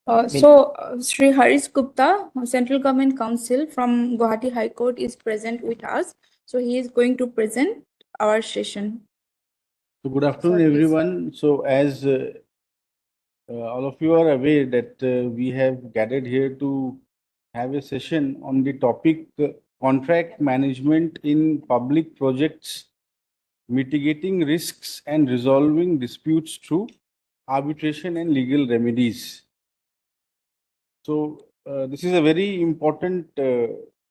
Sri Harish Gupta, Central Government Council from Guwahati High Court, is present with us. So he is going to present our session. So good afternoon, Sir, please. everyone. So as all of you are aware that we have gathered here to have a session on the topic contract management in public projects, mitigating risks and resolving disputes through arbitration and legal remedies. So this is a very important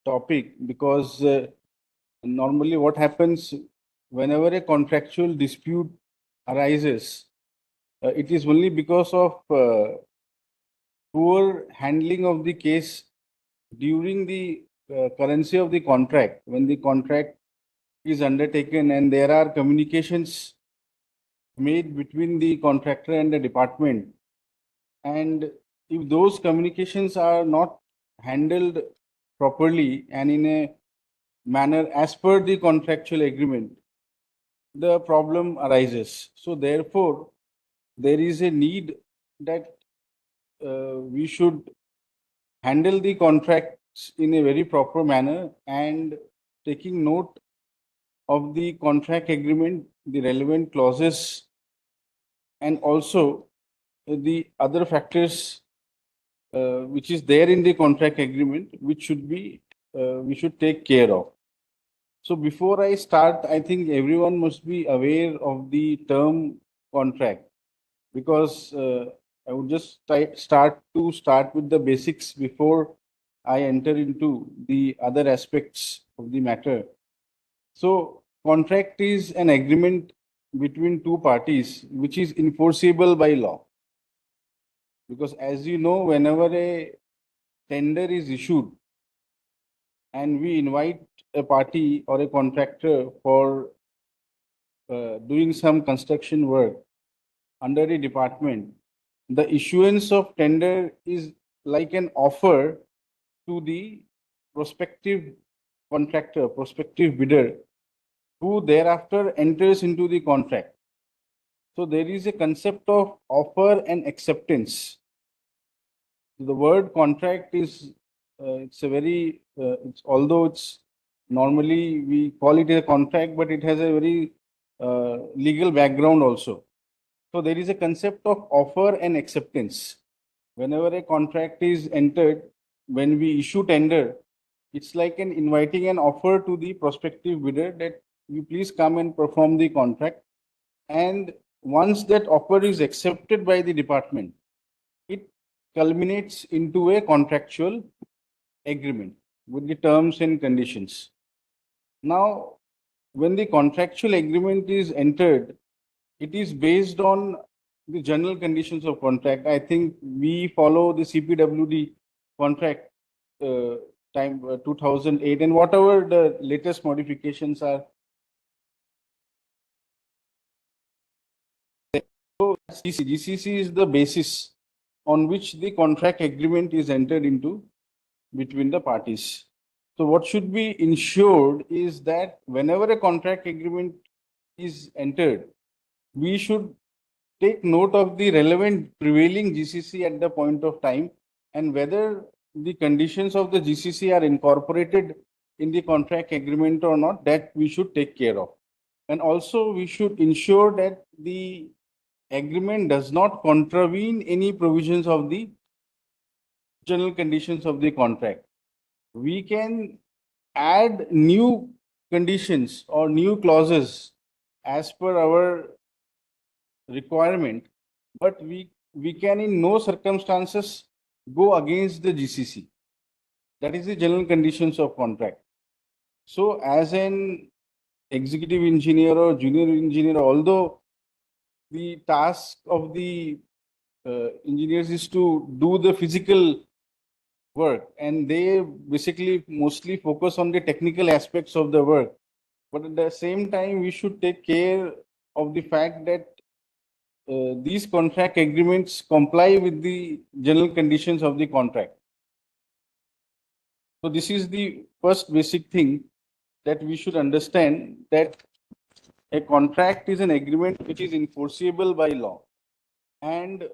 topic because normally what happens whenever a contractual dispute arises, it is only because of poor handling of the case during the currency of the contract, when the contract is undertaken and there are communications made between the contractor and the department. And if those communications are not handled properly and in a manner as per the contractual agreement, the problem arises. So therefore, there is a need that we should handle the contracts in a very proper manner and taking note of the contract agreement, the relevant clauses, and also the other factors which is there in the contract agreement, which should be we should take care of. So before I start, I think everyone must be aware of the term contract, because I would just start with the basics before I enter into the other aspects of the matter. So contract is an agreement between two parties which is enforceable by law. Because as you know, whenever a tender is issued and we invite a party or a contractor for doing some construction work under a department, the issuance of tender is like an offer to the prospective contractor, prospective bidder, who thereafter enters into the contract. So there is a concept of offer and acceptance. The word contract is it's a very although it's normally we call it a contract, but it has a very legal background also. So there is a concept of offer and acceptance. Whenever a contract is entered, when we issue tender, it's like an inviting an offer to the prospective bidder that you please come and perform the contract. And once that offer is accepted by the department, it culminates into a contractual agreement with the terms and conditions. Now, when the contractual agreement is entered, it is based on the general conditions of contract. I think we follow the CPWD contract time 2008 and whatever the latest modifications are. So GCC is the basis on which the contract agreement is entered into between the parties. So what should be ensured is that whenever a contract agreement is entered, we should take note of the relevant prevailing GCC at the point of time and whether the conditions of the GCC are incorporated in the contract agreement or not, that we should take care of. And also we should ensure that the agreement does not contravene any provisions of the general conditions of the contract. We can add new conditions or new clauses as per our requirement, but we can in no circumstances go against the GCC. That is the general conditions of contract. So as an executive engineer or junior engineer, although the task of the engineers is to do the physical work and they basically mostly focus on the technical aspects of the work, but at the same time we should take care of the fact that these contract agreements comply with the general conditions of the contract. So this is the first basic thing that we should understand, that a contract is an agreement which is enforceable by law. And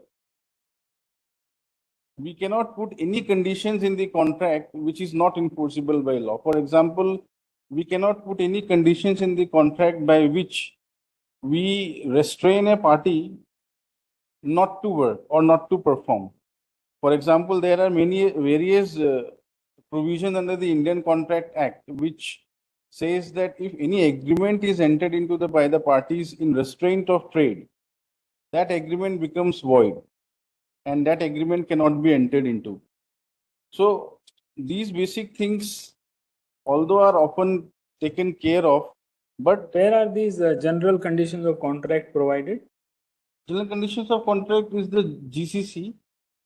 we cannot put any conditions in the contract which is not enforceable by law. For example, we cannot put any conditions in the contract by which we restrain a party not to work or not to perform. For example, there are many various provisions under the Indian Contract Act which says that if any agreement is entered into by the parties in restraint of trade, that agreement becomes void and that agreement cannot be entered into. So these basic things, although are often taken care of, but Where are these general conditions of contract provided? general conditions of contract is the GCC,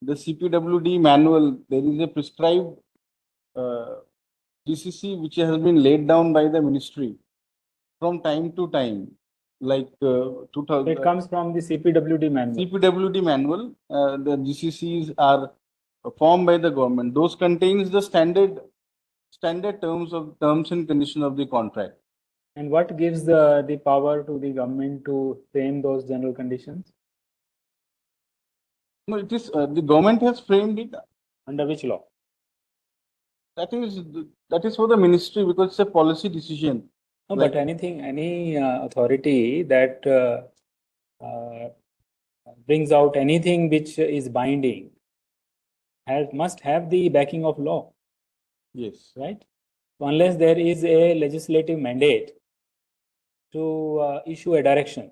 the CPWD manual. There is a prescribed GCC which has been laid down by the ministry from time to time, like 2000. It comes from the CPWD manual. CPWD manual, the GCCs are formed by the government. Those contains the standard terms and conditions of the contract. And what gives the power to the government to frame those general conditions? No, it is the government has framed it. Under which law? That is for the ministry because it's a policy decision. No, Like- but any authority that brings out anything which is binding must have the backing of law, Yes. right? So unless there is a legislative mandate to issue a direction,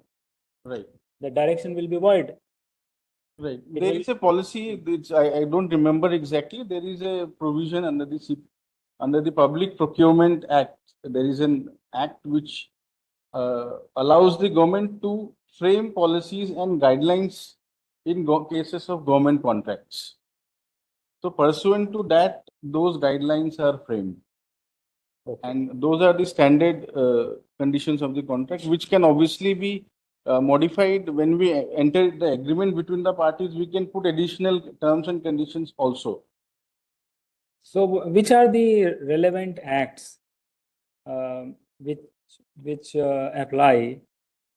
Right. the direction will be void. Right. It There will- is a policy which I don't remember exactly. There is a provision under the Public Procurement Act. There is an act which allows the government to frame policies and guidelines in cases of government contracts. So pursuant to that, those guidelines are framed. Okay. And those are the standard conditions of the contract, which can obviously be modified when we enter the agreement between the parties. We can put additional terms and conditions also. So which are the relevant acts which apply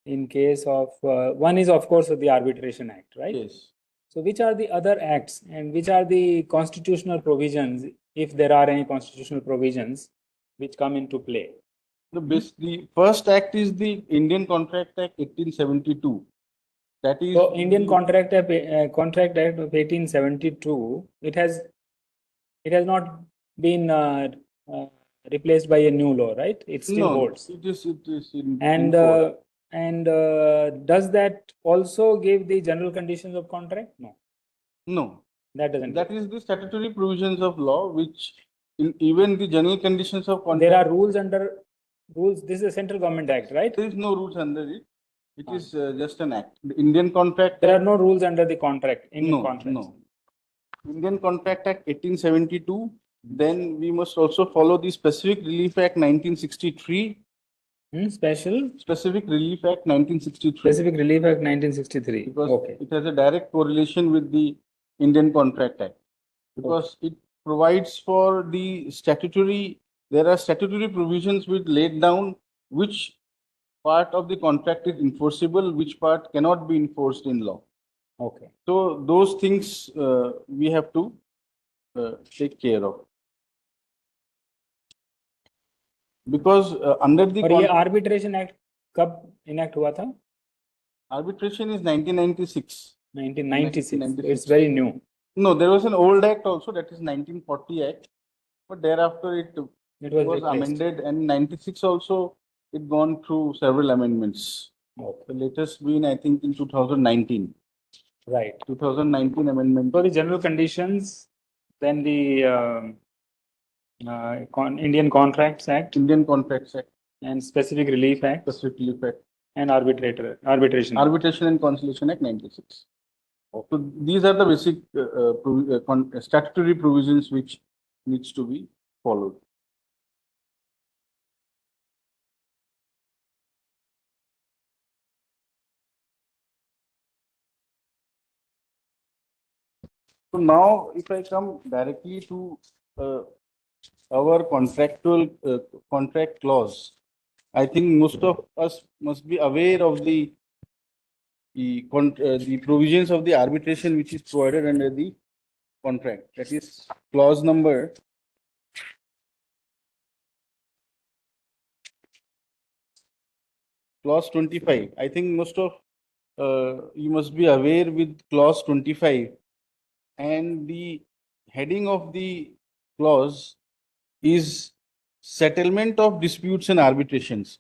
in case of one is of course the Arbitration Act, right? Yes. So which are the other acts and which are the constitutional provisions, if there are any constitutional provisions which come into play? The first act is the Indian Contract Act 1872. That is. So Indian Contract Act of 1872, it has not been replaced by a new law, right? It still No, holds. it is in. And force. Does that also give the general conditions of contract? No, No, that doesn't. that is the statutory provisions of law, which even the general conditions of contract. There are rules. This is a central government act, right? There is no rules under it. It is just an act. The Indian Contract. There are no rules under the contract. Indian No, contracts. no. Indian Contract Act 1872. Then we must also follow the Specific Relief Act 1963. Specific Relief Act 1963. Specific Relief Act 1963. Because Okay. it has a direct correlation with the Indian Contract Act. Because it provides for the statutory, there are statutory provisions which laid down which part of the contract is enforceable, which part cannot be enforced in law. Okay. So those things we have to take care of. Because under the और ये Arbitration Act कब enact हुआ था? arbitration is 1996. 1996. It's very new. No, there was an old act also, that is 1940 Act, but thereafter it It was was replaced. amended, and 96 also it gone through several amendments. Okay. The latest being, I think, in 2019. Right. 2019 amendment. So the general conditions, then the Indian Contracts Act Indian Contracts Act, and Specific Relief Act Specific Relief Act, and Arbitration. Arbitration and Conciliation Act 96. So these are the basic statutory provisions which needs to be followed. So now, if I come directly to our contractual contract clause, I think most of us must be aware of the provisions of the arbitration which is provided under the contract. That is clause number clause 25. I think most of you must be aware with clause 25, and the heading of the clause is settlement of disputes and arbitrations.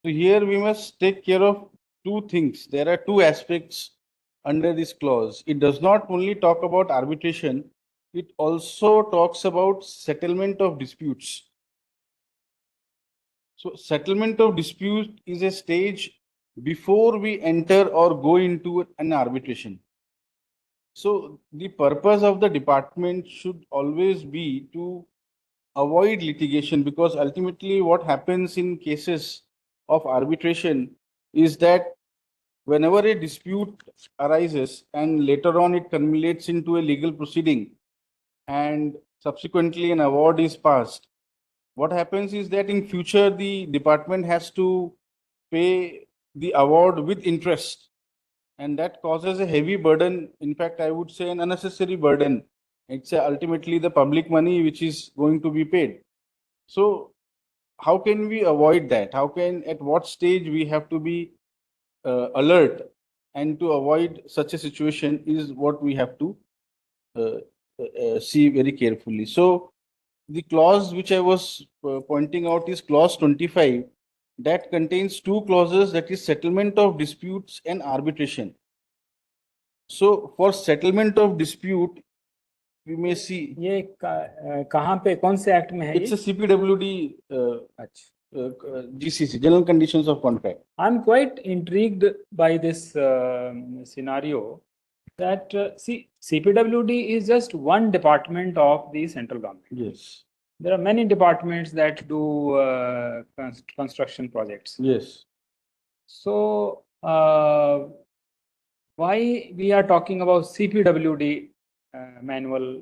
So here we must take care of two things. There are two aspects under this clause. It does not only talk about arbitration, it also talks about settlement of disputes. So settlement of dispute is a stage before we enter or go into an arbitration. So the purpose of the department should always be to avoid litigation, because ultimately what happens in cases of arbitration is that whenever a dispute arises and later on it culminates into a legal proceeding and subsequently an award is passed, what happens is that in future the department has to pay the award with interest, and that causes a heavy burden. In fact, I would say an unnecessary burden. It's ultimately the public money which is going to be paid. So how can we avoid that? At what stage we have to be alert, and to avoid such a situation is what we have to see very carefully. So the clause which I was pointing out is clause 25, that contains two clauses, that is settlement of disputes and arbitration. So for settlement of dispute, we may see ये कहाँ पे कौन से act में है it's ये? a CPWD अच्छा. GCC, General Conditions of Contract. I'm quite intrigued by this scenario that see, CPWD is just one department of the central government. Yes. There are many departments that do construction projects. Yes. So why we are talking about CPWD manual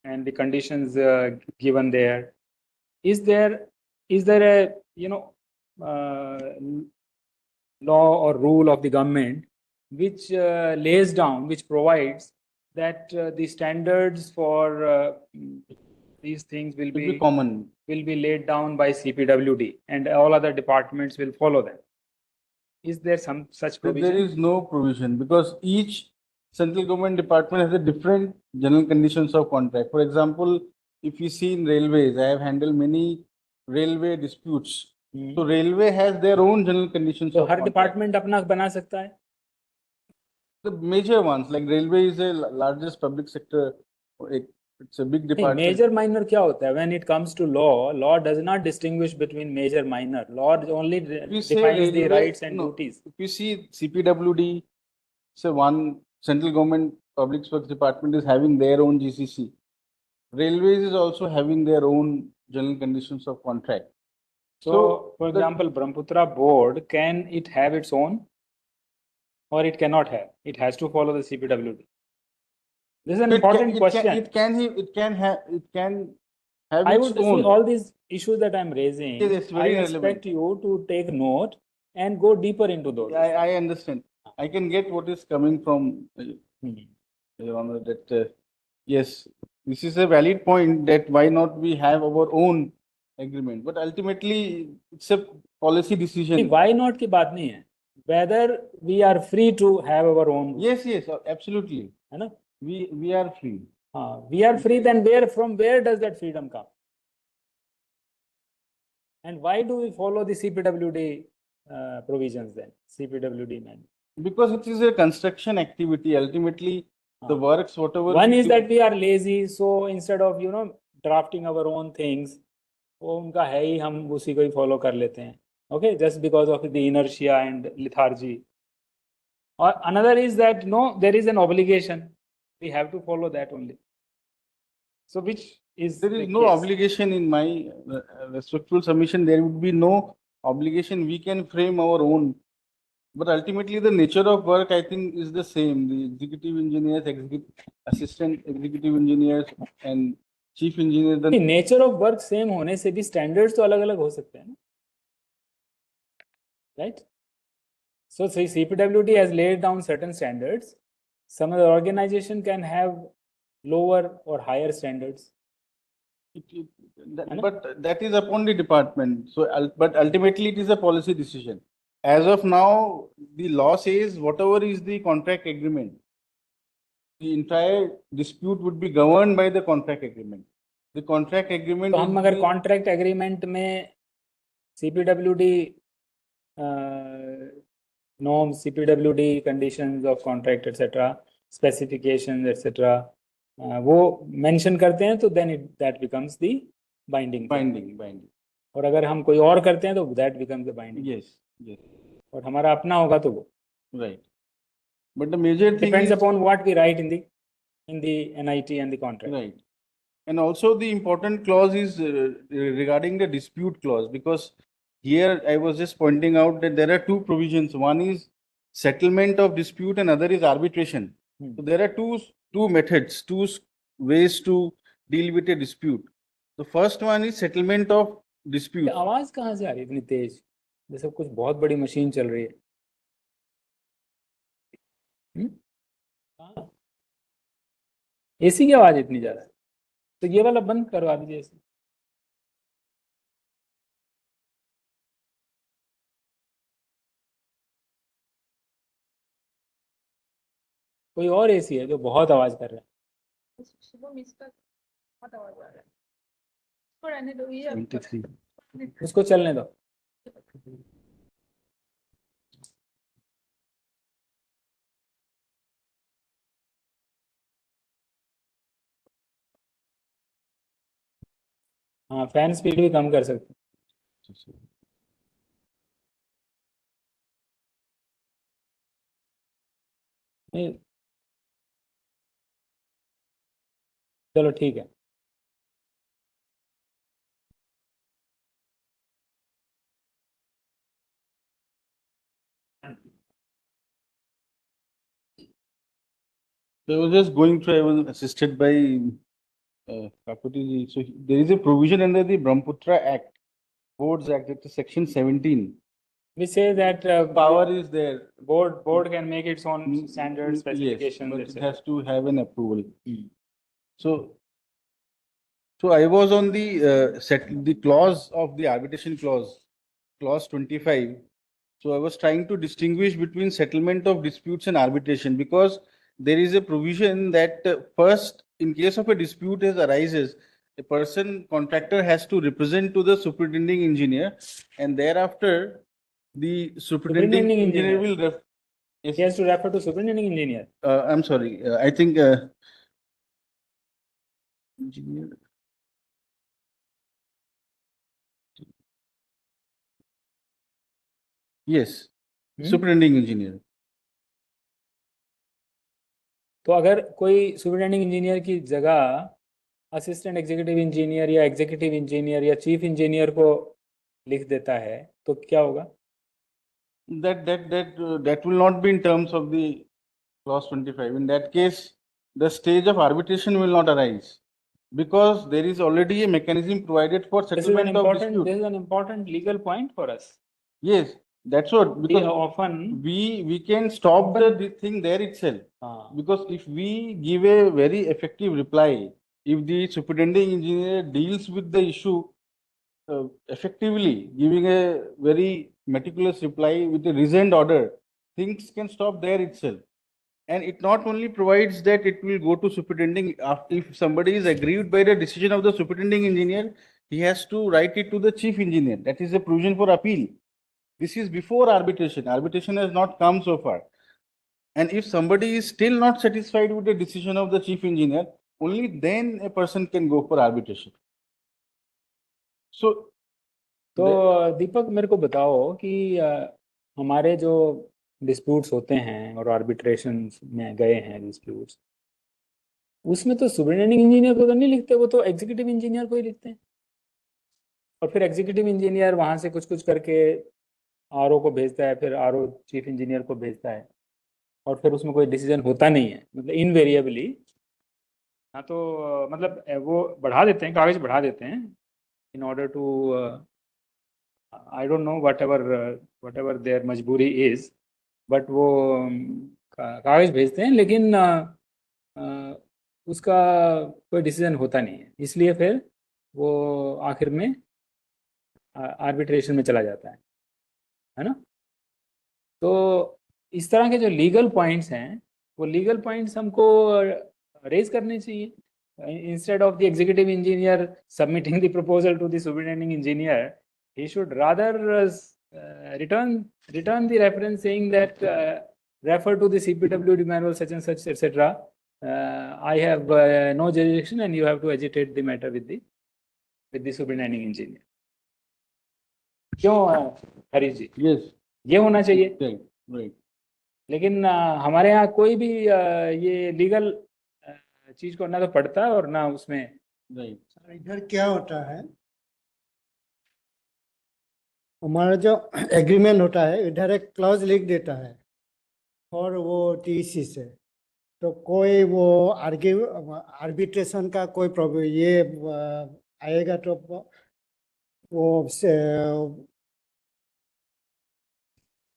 and the conditions given there? Is there a law or rule of the government which lays down, which provides that the standards for these things will It will be be common. laid down by CPWD and all other departments will follow them? Is there some such provision? There is no provision, because each central government department has a different general conditions of contract. For example, if you see in railways, I have handled many railway disputes. So railway has their own general conditions तो of her contract. Department अपना बना सकता है? The major ones, like railway is a largest public sector. It's a big नहीं, department. Major minor क्या होता है? When it comes to law does not distinguish between major minor. Law only We say defines the railway- rights and no, duties. If you see CPWD, say one central government public works department is having their own GCC. Railways is also having their own general conditions of contract. So, for the- example, Brahmaputra board, can it have its own, or it cannot have? It has to follow the CPWD. This is an important question. It can have I its would own. see all these issues that I'm raising. Yes, it's I very expect relevant. you to take note and go deeper into those. I understand. I can get what is coming from Your Honor, that yes, this is a valid point, that why not we have our own agreement, but ultimately it's a policy decision. Why not की बात नहीं है. Whether we are free to have our own. Yes, absolutely. है ना? We are free. We are free, then from where does that freedom come? And why do we follow the CPWD provisions then? CPWD manual. Because it is a construction activity. Ultimately, the works, whatever. One we is do- that we are lazy, so instead of drafting our own things, वो उनका है ही, हम उसी को ही follow कर लेते हैं. Okay, just because of the inertia and lethargy. Or another is that no, there is an obligation. We have to follow that only. So which is There the is no case? obligation in my respectful submission. There would be no obligation. We can frame our own. But ultimately, the nature of work, I think, is the same. The executive engineers, assistant executive engineers, and chief engineer. The nature of work same होने से भी standards तो अलग-अलग हो सकते हैं ना? Right? So CPWD has laid down certain standards. Some other organization can have lower or higher standards. है ना? But that is upon the department. So, but ultimately it is a policy decision. As of now, the law says whatever is the contract agreement, the entire dispute would be governed by the contract agreement. The contract agreement. तो हम is अगर the- contract agreement में CPWD norms, CPWD conditions of contract, etc., specifications, etc., वो mention करते हैं तो then that becomes the binding. Binding. और अगर हम कोई और करते हैं तो that becomes the binding. Yes. और हमारा अपना होगा तो वो Right. But the major thing depends is, upon what we write in the NIT and the contract. right. And also the important clause is regarding the dispute clause, because here I was just pointing out that there are two provisions. One is settlement of dispute and other is arbitration. So there are two methods, ways to deal with a dispute. The first one is settlement of dispute. आवाज कहाँ से आ रही है इतनी तेज, जैसे कुछ बहुत बड़ी मशीन चल रही है? एसी की आवाज इतनी ज्यादा है, तो ये वाला बंद करवा दीजिए AC। कोई और AC है जो बहुत आवाज कर रहा है? शुभम इसका बहुत आवाज आ रहा है, उसको रहने दो, ये 23. उसको चलने दो। हाँ, फैन स्पीड भी कम कर सकते हैं। नहीं, चलो ठीक है। So I was just going through, I was assisted by Kapati ji. So there is a provision under the Brahmaputra Act, Boards Act, it is section 17. We say that Power is there. board can make its own standards, Yes, specifications, but it etc. has to have an approval. So I was on the clause of the arbitration clause 25. So I was trying to distinguish between settlement of disputes and arbitration, because there is a provision that first, in case of a dispute as arises, a contractor has to represent to the superintending engineer, and thereafter the superintending Superintending engineer engineer. will He has to refer to superintending engineer. I'm sorry, I think engineer. Yes, superintending engineer. तो अगर कोई superintending engineer की जगह assistant executive engineer या executive engineer या chief engineer को लिख देता है तो क्या होगा? That will not be in terms of the clause 25. In that case, the stage of arbitration will not arise, because there is already a mechanism provided for settlement of dispute. This is an important legal point for us. Yes, that's what, We because often we can stop the thing there itself. Because if we give a very effective reply, if the superintending engineer deals with the issue effectively, giving a very meticulous reply with a reasoned order, things can stop there itself. And it not only provides that it will go to superintending, if somebody is aggrieved by the decision of the superintending engineer, he has to write it to the chief engineer. That is a provision for appeal. This is before arbitration. Arbitration has not come so far. And if somebody is still not satisfied with the decision of the chief engineer, only then a person can go for arbitration. So, तो दीपक मेरे को बताओ कि हमारे जो disputes होते हैं और आर्बिट्रेशन में गए हैं डिस्प्यूट्स, उसमें तो सुपरिटेंडिंग इंजीनियर को तो नहीं लिखते, वो तो एग्जीक्यूटिव इंजीनियर को ही लिखते हैं। और फिर एग्जीक्यूटिव इंजीनियर वहाँ से कुछ करके आरओ को भेजता है, फिर आरओ चीफ इंजीनियर को भेजता है, और फिर उसमें कोई डिसीजन होता नहीं है, मतलब इनवेरिएबली। हाँ, तो मतलब वो बढ़ा देते हैं, कागज बढ़ा देते हैं in order to I don't know whatever their मजबूरी is, but वो कागज भेजते हैं, लेकिन उसका कोई डिसीजन होता नहीं है, इसलिए फिर वो आखिर में आर्बिट्रेशन में चला जाता है ना। तो इस तरह के जो लीगल पॉइंट्स हैं वो लीगल पॉइंट्स हमको रेज करने चाहिए, instead of the executive engineer submitting the proposal to the superintending engineer, he should rather return the reference saying that refer to the CPWD manual such and such etc. I have no jurisdiction and you have to agitate the matter with the superintending engineer. क्यों हरीश जी? Yes, ये होना चाहिए। right, right. लेकिन हमारे यहाँ कोई भी ये लीगल चीज को ना तो पढ़ता है और ना उसमें Right. इधर क्या होता है, हमारा जो एग्रीमेंट होता है इधर एक क्लॉज लिख देता है और वो टीसी से, तो कोई वो आर्बिट्रेशन का कोई प्रॉब्लम ये आएगा तो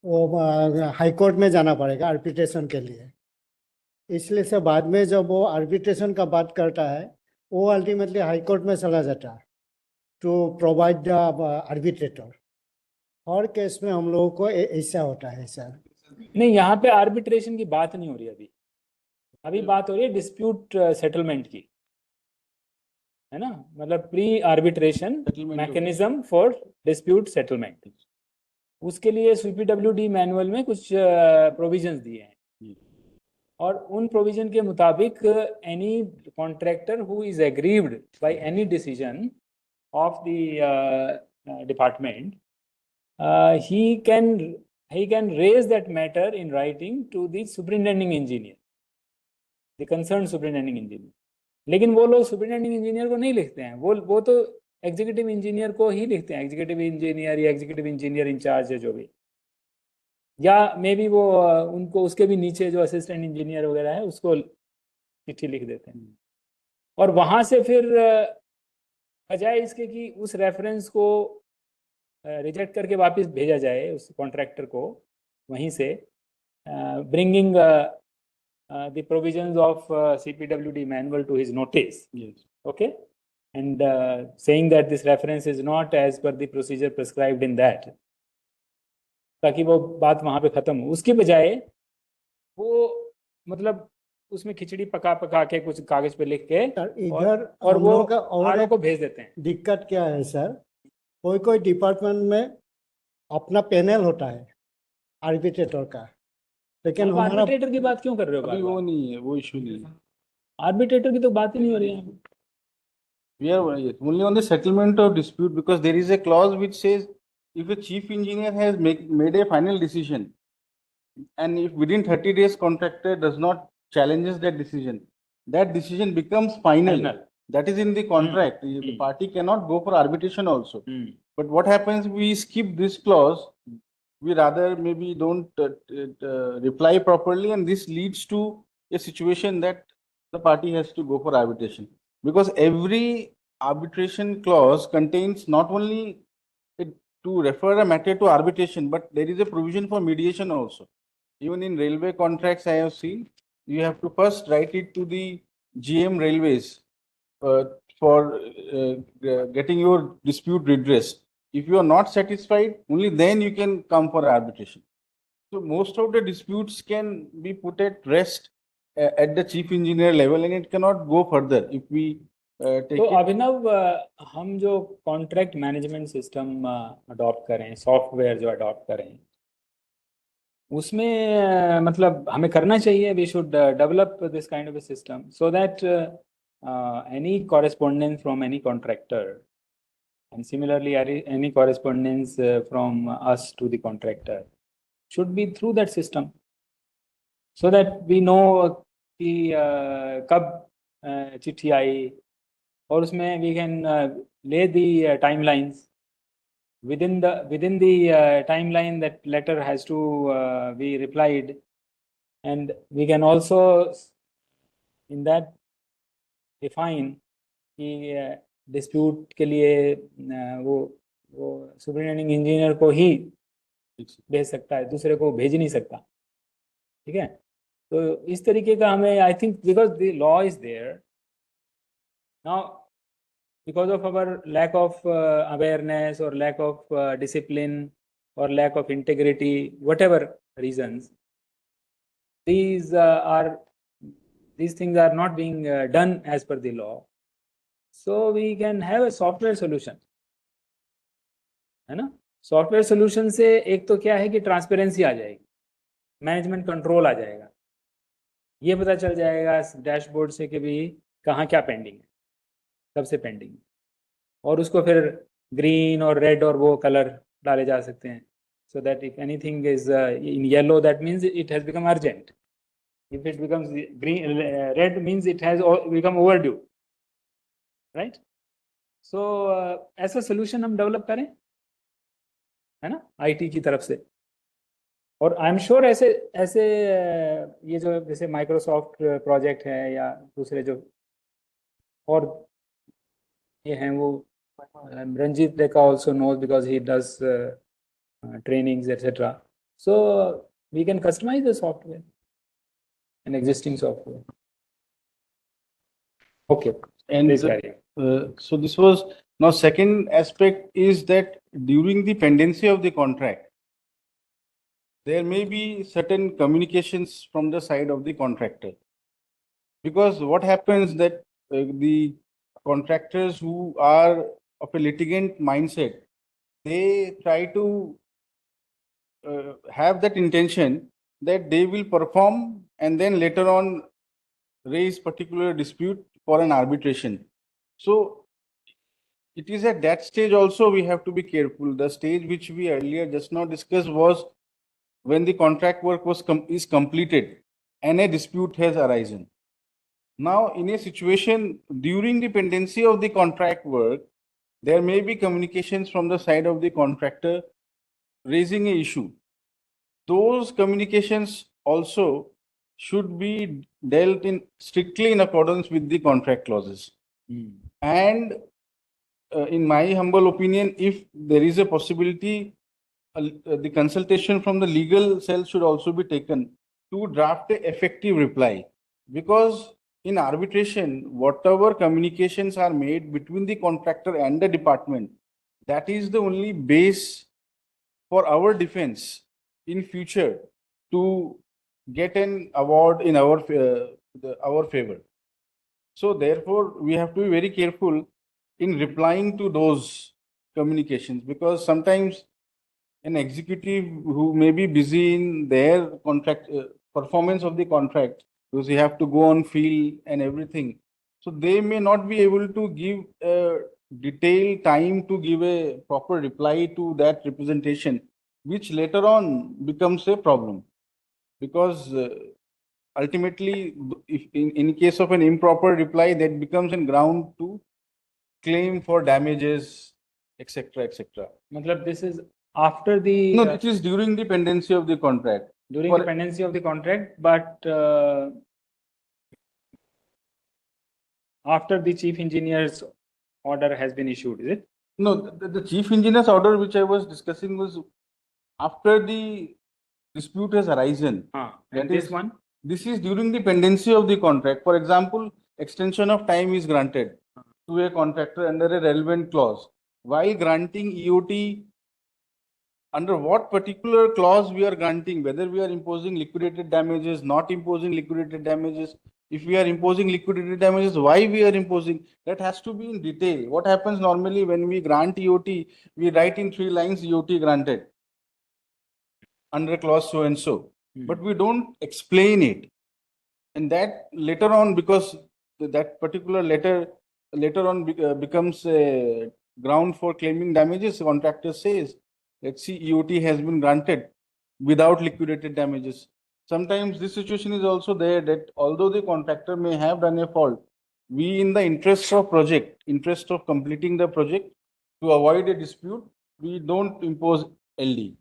वो हाई कोर्ट में जाना पड़ेगा आर्बिट्रेशन के लिए। इसलिए से बाद में जब वो आर्बिट्रेशन का बात करता है वो अल्टीमेटली हाई कोर्ट में चला जाता है टू प्रोवाइड द आर्बिट्रेटर। और केस में हम लोगों को ऐसा होता है सर। नहीं, यहाँ पे आर्बिट्रेशन की बात नहीं हो रही अभी बात हो रही है डिस्प्यूट सेटलमेंट की, है ना। मतलब pre arbitration Settlement mechanism for dispute settlement, उसके लिए सीपीडब्ल्यूडी मैनुअल में कुछ प्रोविजंस दिए हैं और उन प्रोविजन के मुताबिक any contractor who is aggrieved by any decision of the department he can raise that matter in writing to the superintending engineer, the concerned superintending engineer. लेकिन वो लोग superintending engineer को नहीं लिखते हैं, वो तो एग्जीक्यूटिव इंजीनियर को ही लिखते हैं, एग्जीक्यूटिव इंजीनियर या एग्जीक्यूटिव इंजीनियर इंचार्ज है जो भी, या मे बी वो उनको उसके भी नीचे जो असिस्टेंट इंजीनियर वगैरह है उसको चिट्ठी लिख देते हैं। और वहाँ से फिर बजाय इसके कि उस रेफरेंस को रिजेक्ट करके वापस भेजा जाए उस कॉन्ट्रैक्टर को वहीं से, bringing the provisions of CPWD manual to his notice, Yes. Okay, and saying that this reference is not as per the procedure prescribed in that, ताकि वो बात वहाँ पे ख़त्म हो। उसके बजाय वो मतलब उसमें खिचड़ी पका पका के कुछ कागज पे लिख के सर इधर और हम वो लोगों का और आरओ एक को भेज देते हैं। दिक्कत क्या है सर, कोई डिपार्टमेंट में अपना पैनल होता है आर्बिट्रेटर का, लेकिन हमारा आर्बिट्रेटर की बात क्यों कर रहे हो? अभी वो नहीं है, वो इशू नहीं है। आर्बिट्रेटर की तो बात ही नहीं हो रही है। We are yes, only on the settlement of dispute because there is a clause which says if a chief engineer has made a final decision and if within 30 days contractor does not challenges that decision becomes final. Final. That is in the contract. The party cannot go for arbitration also. But what happens, we skip this clause, we rather maybe don't reply properly, and this leads to a situation that the party has to go for arbitration. Because every arbitration clause contains not only to refer a matter to arbitration, but there is a provision for mediation also. Even in railway contracts, I have seen, you have to first write it to the GM Railways for getting your dispute redressed. If you are not satisfied, only then you can come for arbitration. So most of the disputes can be put at rest at the chief engineer level, and it cannot go further if we take तो it. Abhinav, हम जो contract management system adopt करें, software जो adopt करें, उसमें मतलब हमें करना चाहिए, we should develop this kind of a system so that any correspondence from any contractor and similarly any correspondence from us to the contractor should be through that system so that we know कि कब चिट्ठी आई, और उसमें we can lay the timelines within the timeline that letter has to be replied, and we can also in that define कि dispute के लिए वो superintending engineer को ही भेज सकता है, दूसरे को भेज नहीं सकता, ठीक है। तो इस तरीके का हमें, I think because the law is there now, because of our lack of awareness or lack of discipline or lack of integrity, whatever reasons, these things are not being done as per the law. So we can have a software solution, है ना? Software solution से एक तो क्या है कि transparency आ जाएगी, management control आ जाएगा, ये पता चल जाएगा डैशबोर्ड से कि भी कहाँ क्या पेंडिंग है, कब से पेंडिंग है, और उसको फिर ग्रीन और रेड और वो कलर डाले जा सकते हैं, so that if anything is in yellow, that means it has become urgent. If it becomes green, red means it has become overdue, right? So ऐसा solution हम develop करें, है ना, IT की तरफ से. और आई एम श्योर ऐसे ऐसे ये जो जैसे माइक्रोसॉफ्ट प्रोजेक्ट है या दूसरे जो और ये हैं वो, Ranjit Deka also knows because he does trainings, etc. So we can customize the software, an existing software. Okay, And please carry on. so this was, now second aspect is that during the pendency of the contract, there may be certain communications from the side of the contractor. Because what happens that the contractors who are of a litigant mindset, they try to have that intention that they will perform and then later on raise particular dispute for an arbitration. So it is at that stage also we have to be careful. The stage which we earlier just now discussed was when the contract work was is completed and a dispute has arisen. Now, in a situation during the pendency of the contract work, there may be communications from the side of the contractor raising an issue. Those communications also should be dealt in strictly in accordance with the contract clauses. And in my humble opinion, if there is a possibility, the consultation from the legal cell should also be taken to draft an effective reply. Because in arbitration, whatever communications are made between the contractor and the department, that is the only base for our defense in future to get an award in our favor. So therefore, we have to be very careful in replying to those communications, because sometimes an executive who may be busy in their contract performance of the contract, because you have to go on field and everything, so they may not be able to give a detailed time to give a proper reply to that representation, which later on becomes a problem. Because ultimately, if in case of an improper reply, that becomes a ground to claim for damages, etc., etc. मतलब this is after the No, it is during the pendency of the contract. during for- the pendency of the contract, but after the chief engineer's order has been issued, is it? No, the chief engineer's order which I was discussing was after the dispute has arisen. And That this is- one? This is during the pendency of the contract. For example, extension of time is granted to a contractor under a relevant clause. While granting EOT, under what particular clause we are granting, whether we are imposing liquidated damages, not imposing liquidated damages. If we are imposing liquidated damages, why we are imposing, that has to be in detail. What happens normally when we grant EOT, we write in 3 lines EOT granted under clause so and so, but we don't explain it. And that later on, because that particular letter later on becomes a ground for claiming damages, contractor says, let's see, EOT has been granted without liquidated damages. Sometimes this situation is also there, that although the contractor may have done a fault, we in the interest of project, interest of completing the project, to avoid a dispute, we don't impose LD.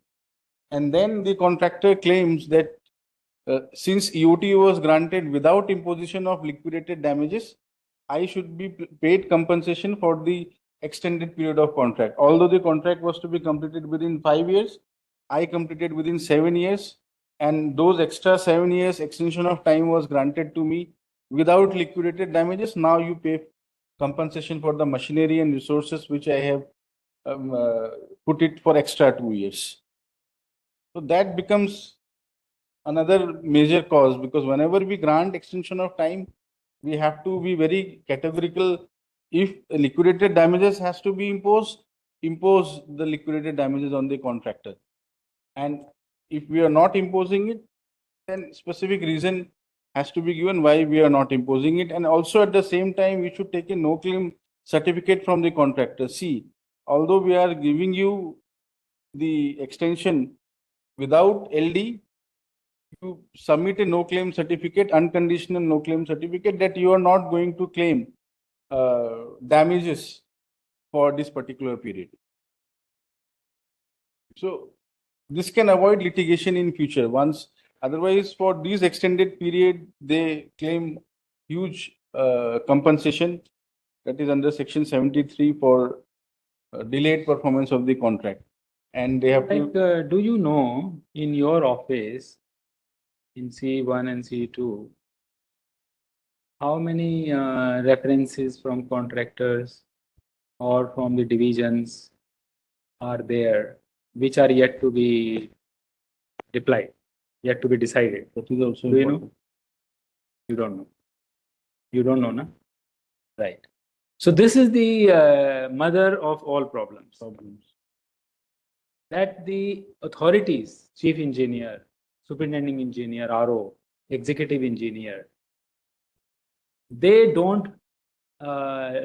And then the contractor claims that since EOT was granted without imposition of liquidated damages, I should be paid compensation for the extended period of contract. Although the contract was to be completed within 5 years, I completed within 7 years. and those extra 7 years extension of time was granted to me without liquidated damages. Now you pay compensation for the machinery and resources which I have put it for extra 2 years. So that becomes another major cause, because whenever we grant extension of time, we have to be very categorical. If liquidated damages has to be imposed, impose the liquidated damages on the contractor. And if we are not imposing it, then specific reason has to be given why we are not imposing it. And also at the same time, we should take a no claim certificate from the contractor. See, although we are giving you the extension without LD, you submit a no claim certificate, unconditional no claim certificate, that you are not going to claim damages for this particular period. So this can avoid litigation in future. Once, otherwise for this extended period, they claim huge compensation, that is under section 73 for delayed performance of the contract. And they have Like, to, do you know in your office, in C1 and C2, how many references from contractors or from the divisions are there, which are yet to be deployed, yet to be decided? that is also Do you know? important. You don't know. You don't know, na? Right. So this is the mother of all problems. That the authorities, chief engineer, superintending engineer, RO, executive engineer, they don't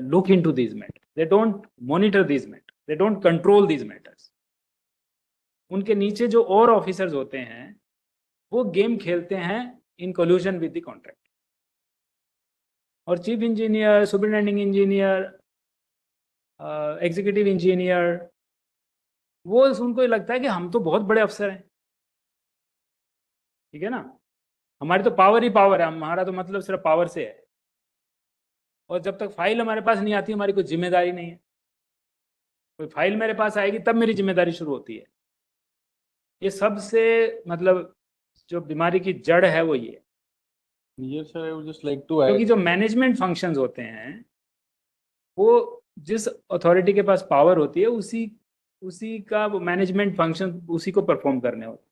look into these matters. They don't monitor these matters. They don't control these matters. उनके नीचे जो और officers होते हैं वो game खेलते हैं इन collision with the contract. और chief engineer, superintending engineer, executive engineer, वो उनको लगता है कि हम तो बहुत बड़े अफसर हैं. ठीक है ना, हमारी तो पावर ही पावर है, हमारा तो मतलब सिर्फ पावर से है. और जब तक फाइल हमारे पास नहीं आती हमारी कोई जिम्मेदारी नहीं है. कोई फाइल मेरे पास आएगी तब मेरी जिम्मेदारी शुरू होती है. ये सबसे मतलब जो बीमारी की जड़ है वो ये. Yes, sir, I would just like to add. क्योंकि जो मैनेजमेंट फंक्शंस होते हैं वो जिस अथॉरिटी के पास पावर होती है उसी का वो मैनेजमेंट फंक्शन उसी को परफॉर्म करने होते हैं.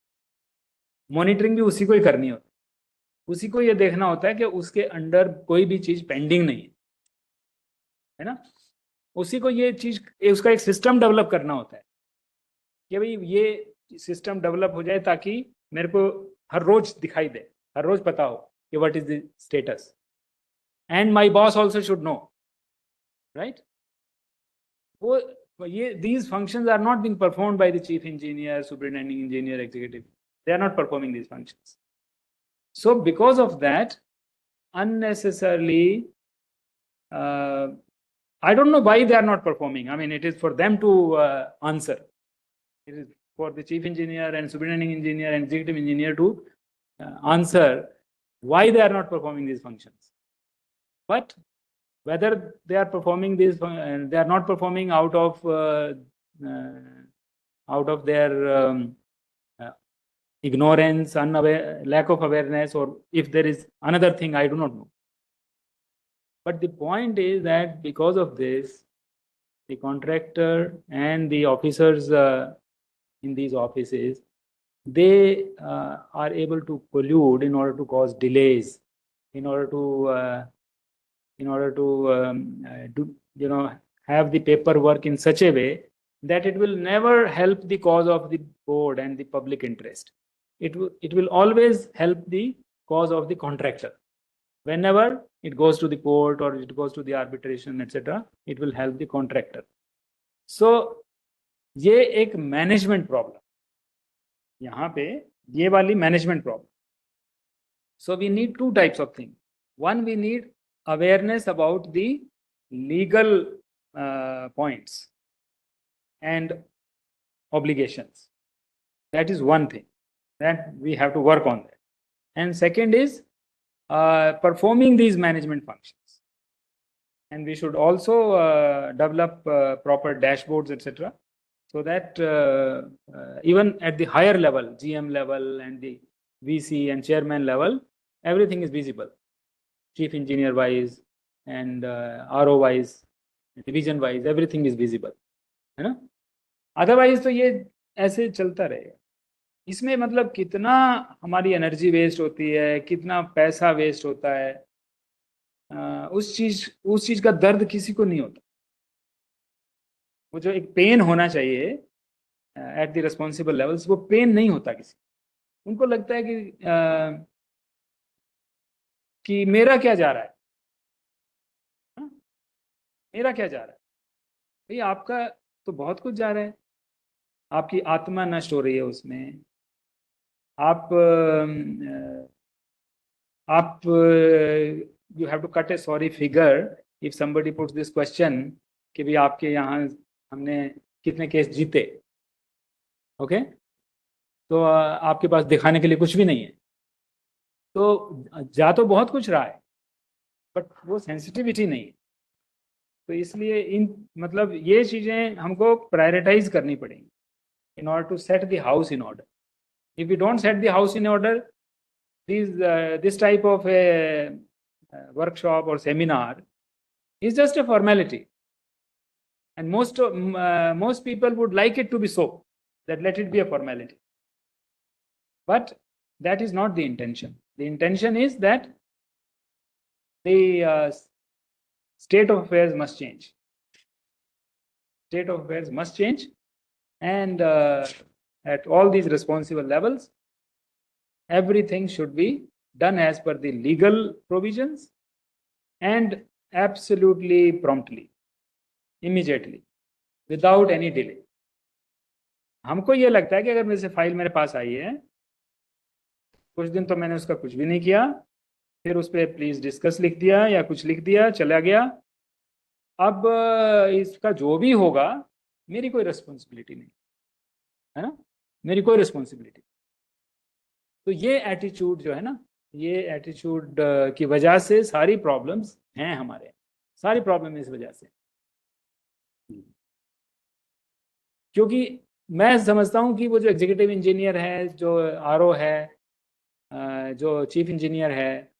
मॉनिटरिंग भी उसी को ही करनी होती है. उसी को ये देखना होता है कि उसके अंडर कोई भी चीज पेंडिंग नहीं है ना. उसी को ये चीज उसका एक सिस्टम डेवलप करना होता है कि भाई ये सिस्टम डेवलप हो जाए ताकि मेरे को हर रोज दिखाई दे, हर रोज पता हो कि what is the status. And my boss also should know, right. वो ये these functions are not being performed by the chief engineer, superintending engineer, executive. They are not performing these functions. So because of that, unnecessarily, I don't know why they are not performing. I mean, it is for them to answer. It is for the chief engineer and superintending engineer and executive engineer to answer why they are not performing these functions. But whether they are performing these, they are not performing out of their ignorance, unaware, lack of awareness, or if there is another thing, I do not know. But the point is that because of this, the contractor and the officers in these offices, they are able to collude in order to cause delays, in order to do, have the paperwork in such a way that it will never help the cause of the board and the public interest. It will always help the cause of the contractor. Whenever it goes to the court or it goes to the arbitration, etc., it will help the contractor. So ये एक management problem, यहाँ पे ये वाली management problem. So we need two types of things. One, we need awareness about the legal points and obligations. That is one thing that we have to work on that. And second is performing these management functions. And we should also develop proper dashboards, etc., so that even at the higher level, GM level and the VC and chairman level, everything is visible. Chief engineer wise and RO wise, division wise, everything is visible, है ना? Otherwise तो ये ऐसे चलता रहेगा. इसमें मतलब कितना हमारी एनर्जी वेस्ट होती है, कितना पैसा वेस्ट होता है, उस चीज का दर्द किसी को नहीं होता. वो जो एक पेन होना चाहिए एट द रिस्पॉन्सिबल लेवल्स, वो पेन नहीं होता किसी. उनको लगता है कि मेरा क्या जा रहा है, हाँ? मेरा क्या जा रहा है? भाई आपका तो बहुत कुछ जा रहा है. आपकी आत्मा नष्ट हो रही है उसमें. आप you have to cut a sorry figure if somebody puts this question कि भी आपके यहाँ हमने कितने केस जीते. ओके, तो आपके पास दिखाने के लिए कुछ भी नहीं है. तो जा तो बहुत कुछ रहा है, बट वो सेंसिटिविटी नहीं है. तो इसलिए इन मतलब ये चीज़ें हमको प्रायोरिटाइज करनी पड़ेंगी in order to set the house in order. If we don't set the house in order, this type of a workshop or seminar is just a formality, and most people would like it to be so, that let it be a formality. But that is not the intention. The intention is that the state of affairs must change. State of affairs must change, and at all these responsible levels, everything should be done as per the legal provisions and absolutely promptly, immediately, without any delay. हमको ये लगता है कि अगर मेरे से file मेरे पास आई है, कुछ दिन तो मैंने उसका कुछ भी नहीं किया, फिर उस पर प्लीज डिस्कस लिख दिया या कुछ लिख दिया, चला गया. अब इसका जो भी होगा मेरी कोई रिस्पॉन्सिबिलिटी नहीं है ना, मेरी कोई रिस्पॉन्सिबिलिटी. तो ये एटीट्यूड जो है ना, ये एटीट्यूड की वजह से सारी प्रॉब्लम्स हैं हमारे, सारी प्रॉब्लम इस वजह से. क्योंकि मैं समझता हूँ कि वो जो एग्जीक्यूटिव इंजीनियर है, जो आरओ है, जो चीफ इंजीनियर है,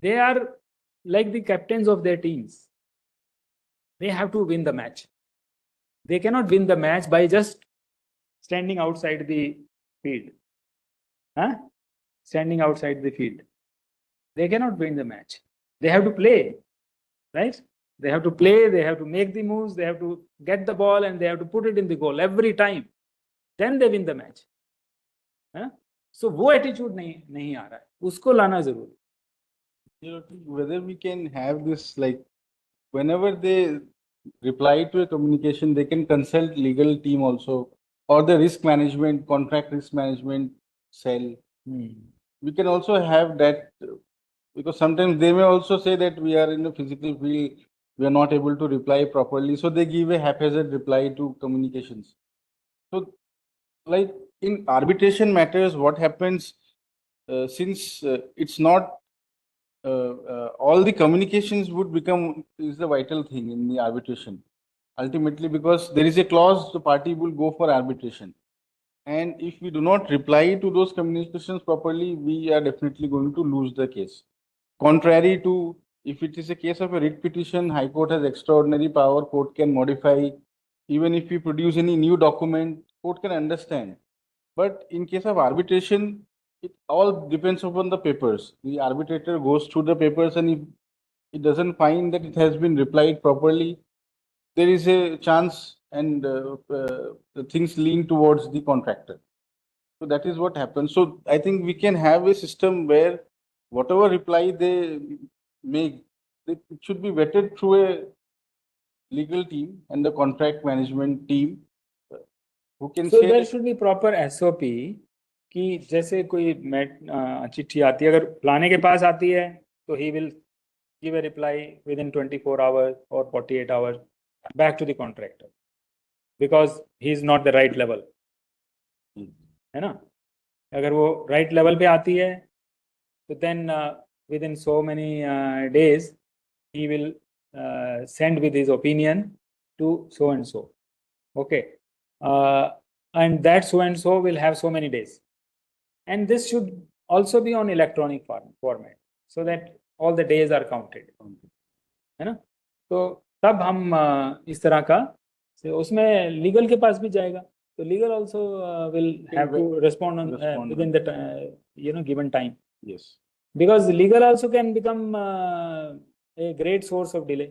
they are like the captains of their teams. They have to win the match. They cannot win the match by just standing outside the field. Huh? Standing outside the field. They cannot win the match. They have to play, right? They have to play, they have to make the moves, they have to get the ball and they have to put it in the goal every time. Then they win the match. Huh? So वो attitude नहीं आ रहा है, उसको लाना जरूरी. Whether we can have this, like, whenever they reply to a communication, they can consult legal team also, or the risk management, contract risk management cell. We can also have that, because sometimes they may also say that we are in the physical field, we are not able to reply properly, so they give a haphazard reply to communications. So, like in arbitration matters, what happens, since it's not all the communications would become is the vital thing in the arbitration ultimately, because there is a clause the party will go for arbitration, and if we do not reply to those communications properly, we are definitely going to lose the case. Contrary to if it is a case of a writ petition, High Court has extraordinary power, court can modify. Even if we produce any new document, court can understand. But in case of arbitration, it all depends upon the papers. The arbitrator goes through the papers, and if it doesn't find that it has been replied properly, there is a chance, and the things lean towards the contractor. So that is what happens. So I think we can have a system where whatever reply they make, it should be vetted through a legal team and the contract management team, who can So say there that, should be proper SOP कि जैसे कोई चिट्ठी आती है, अगर फलाने के पास आती है तो he will give a reply within 24 hours or 48 hours back to the contractor, because he is not the right level, है ना. अगर वो right level पे आती है तो then within so many days he will send with his opinion to so and so. Okay, and that so and so will have so many days. and this should also be on electronic format so that all the days are counted, है ना? तो तब हम इस तरह का उसमें legal के पास भी जाएगा, तो legal also will have to respond on within the given time, Yes. because legal also can become a great source of delay,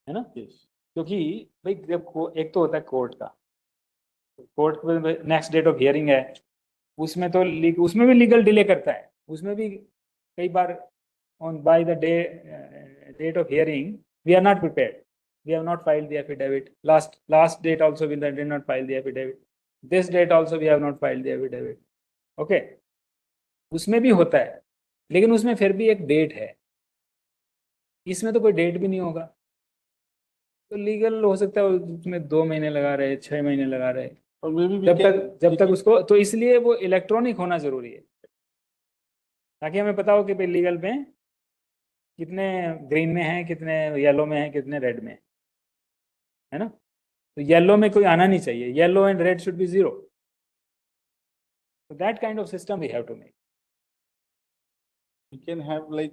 है ना? Yes. क्योंकि भाई जब एक तो होता है कोर्ट का, कोर्ट में नेक्स्ट डेट ऑफ हियरिंग है, उसमें तो उसमें भी लीगल डिले करता है, उसमें भी कई बार on by the date of hearing we are not prepared, we have not filed the affidavit, last date also we did not file the affidavit, this date also we have not filed the affidavit, okay, उसमें भी होता है, लेकिन उसमें फिर भी एक date है, इसमें तो कोई डेट भी नहीं होगा, तो लीगल हो सकता है उसमें 2 महीने लगा रहे, 6 महीने लगा रहे, Or maybe we जब तक उसको, तो इसलिए वो इलेक्ट्रॉनिक होना जरूरी है, ताकि हमें पता हो कि भाई लीगल में कितने ग्रीन में है, कितने येलो में है, कितने रेड में है ना? तो येलो में कोई आना नहीं चाहिए, yellow and red should be 0, so that kind of system we have to make. we can have like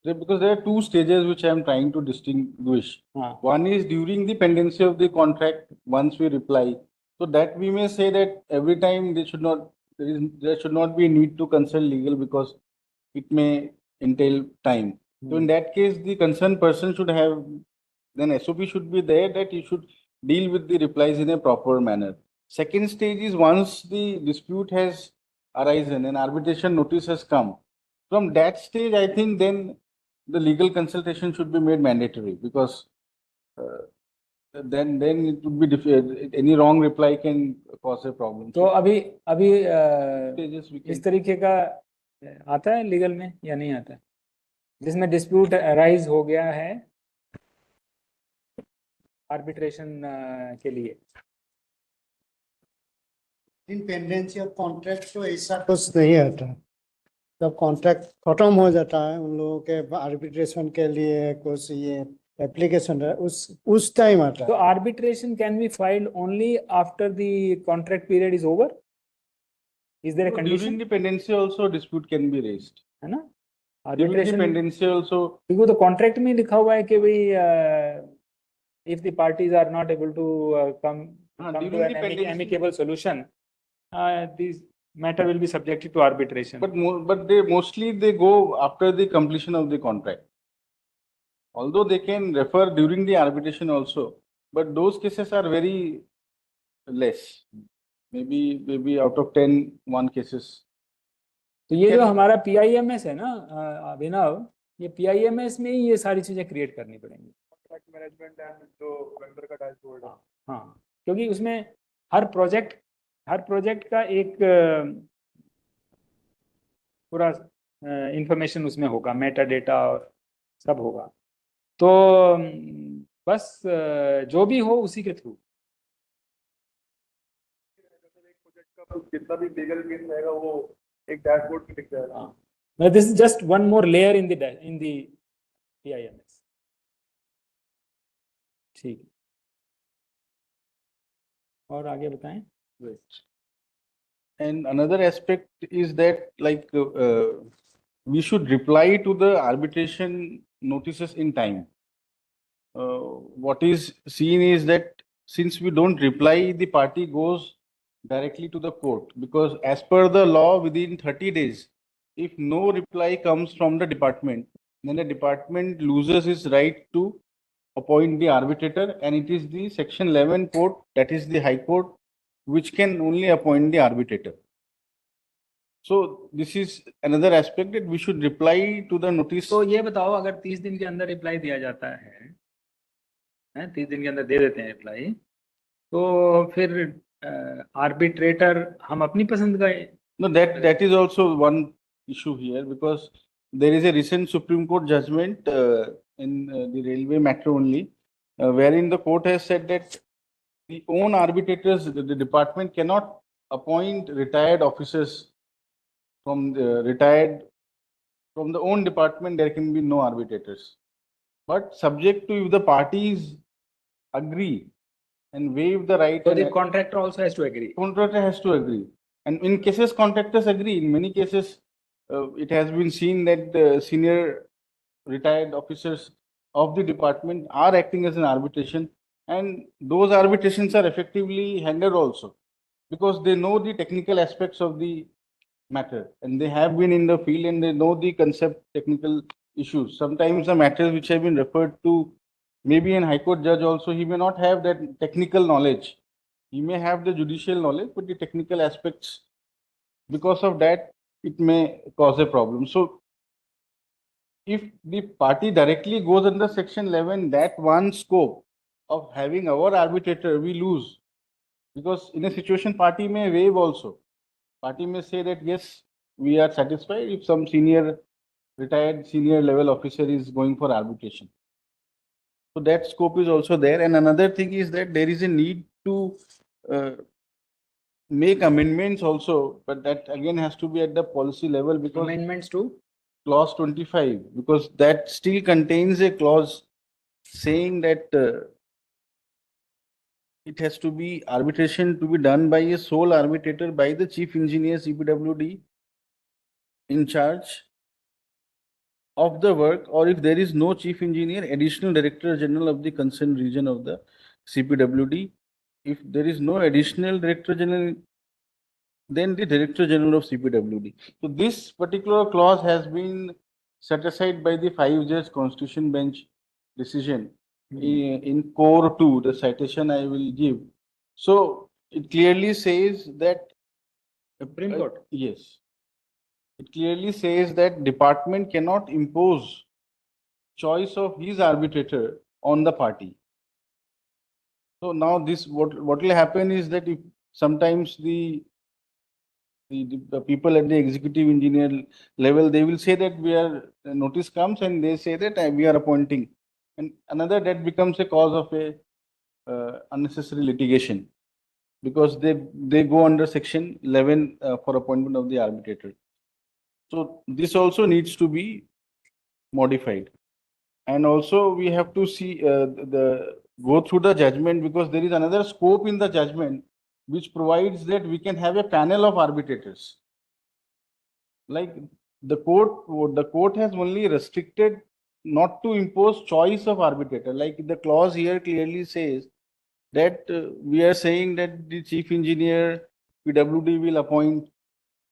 because there are two stages which I am trying to distinguish. हाँ, One is during the pendency of the contract, once we reply, so that we may say that every time there should not be a need to consult legal because it may entail time. So in that case, the concerned person should have, then SOP should be there that you should deal with the replies in a proper manner. Second stage is once the dispute has arisen and arbitration notice has come. From that stage, I think then the legal consultation should be made mandatory because then it would be any wrong reply can cause a problem. तो अभी Stages we इस can, तरीके का आता है legal में या नहीं आता है, जिसमें डिस्प्यूट अराइज हो गया है आर्बिट्रेशन के लिए? इन पेंडेंसी ऑफ कॉन्ट्रैक्ट तो ऐसा कुछ नहीं आता, जब कॉन्ट्रैक्ट खत्म हो जाता है उन लोगों के आर्बिट्रेशन के लिए कुछ ये एप्लीकेशन है, उस टाइम आता तो है। Arbitration can be filed only after the contract period is over, is there a during condition, the pendency also dispute can be raised. है ना? During the arbitration pendency also, क्योंकि तो कॉन्ट्रैक्ट में लिखा हुआ है कि भाई if the parties are not able to come during to the an pendency- amicable solution, this matter will be subjected to arbitration. but they mostly they go after the completion of the contract. Although they can refer during the arbitration also, but those cases are very less. Maybe out of 10, 1 cases. तो ये जो हमारा PIMS है ना अभिनव, ये PIMS में ही ये सारी चीजें क्रिएट करनी पड़ेंगी, कॉन्ट्रैक्ट मैनेजमेंट एंड जो वेंडर का डैशबोर्ड। हाँ, क्योंकि उसमें हर प्रोजेक्ट का एक पूरा इंफॉर्मेशन उसमें होगा, मेटा डेटा और सब होगा, तो बस जो भी हो उसी के थ्रू कितना भी लीगल केस रहेगा वो एक डैशबोर्ड पे दिख जाएगा। हाँ, this is just one more layer in the PIMS। ठीक, और आगे बताएं। Right. And another aspect is that like we should reply to the arbitration notices in time. What is seen is that since we don't reply, the party goes directly to the court because as per the law, within 30 days, if no reply comes from the department, then the department loses its right to appoint the arbitrator, and it is the Section 11 court, that is the High Court, which can only appoint the arbitrator. So this is another aspect that we should reply to the notice. तो ये बताओ, अगर 30 दिन के अंदर reply दिया जाता है 30 दिन के अंदर दे देते हैं रिप्लाई, तो फिर आर्बिट्रेटर हम अपनी पसंद का No, that is also one issue here because there is a recent Supreme Court judgment in the railway matter only, wherein the court has said that the own arbitrators, the department cannot appoint retired officers from the own department. There can be no arbitrators, but subject to if the parties agree and waive the right. So and the contractor also has to agree. contractor has to agree. And in cases, contractors agree. In many cases, it has been seen that senior retired officers of the department are acting as an arbitration, and those arbitrations are effectively handled also because they know the technical aspects of the matter and they have been in the field and they know the concept technical issues. Sometimes the matters which have been referred to, maybe an high court judge also, he may not have that technical knowledge. He may have the judicial knowledge, but the technical aspects, because of that, it may cause a problem. So if the party directly goes under section 11, that one scope of having our arbitrator, we lose. Because in a situation, party may waive also. Party may say that, yes, we are satisfied if some retired senior level officer is going for arbitration. So that scope is also there. And another thing is that there is a need to make amendments also, but that again has to be at the policy level because Amendments to clause 25, because that still contains a clause saying that it has to be arbitration to be done by a sole arbitrator by the chief engineer CPWD in charge of the work, or if there is no chief engineer, additional director general of the concerned region of the CPWD. If there is no additional director general, then the director general of CPWD. So this particular clause has been set aside by the 5-judge constitution bench decision in core 2, the citation I will give. So it clearly says that Supreme Court. Yes. It clearly says that department cannot impose choice of his arbitrator on the party. So now this, what will happen is that if sometimes the people at the executive engineer level, they will say that notice comes and they say that we are appointing. And another, that becomes a cause of a unnecessary litigation because they go under section 11 for appointment of the arbitrator. So this also needs to be modified. And also we have to see go through the judgment, because there is another scope in the judgment which provides that we can have a panel of arbitrators. Like the court has only restricted not to impose choice of arbitrator. Like the clause here clearly says that we are saying that the chief engineer PWD will appoint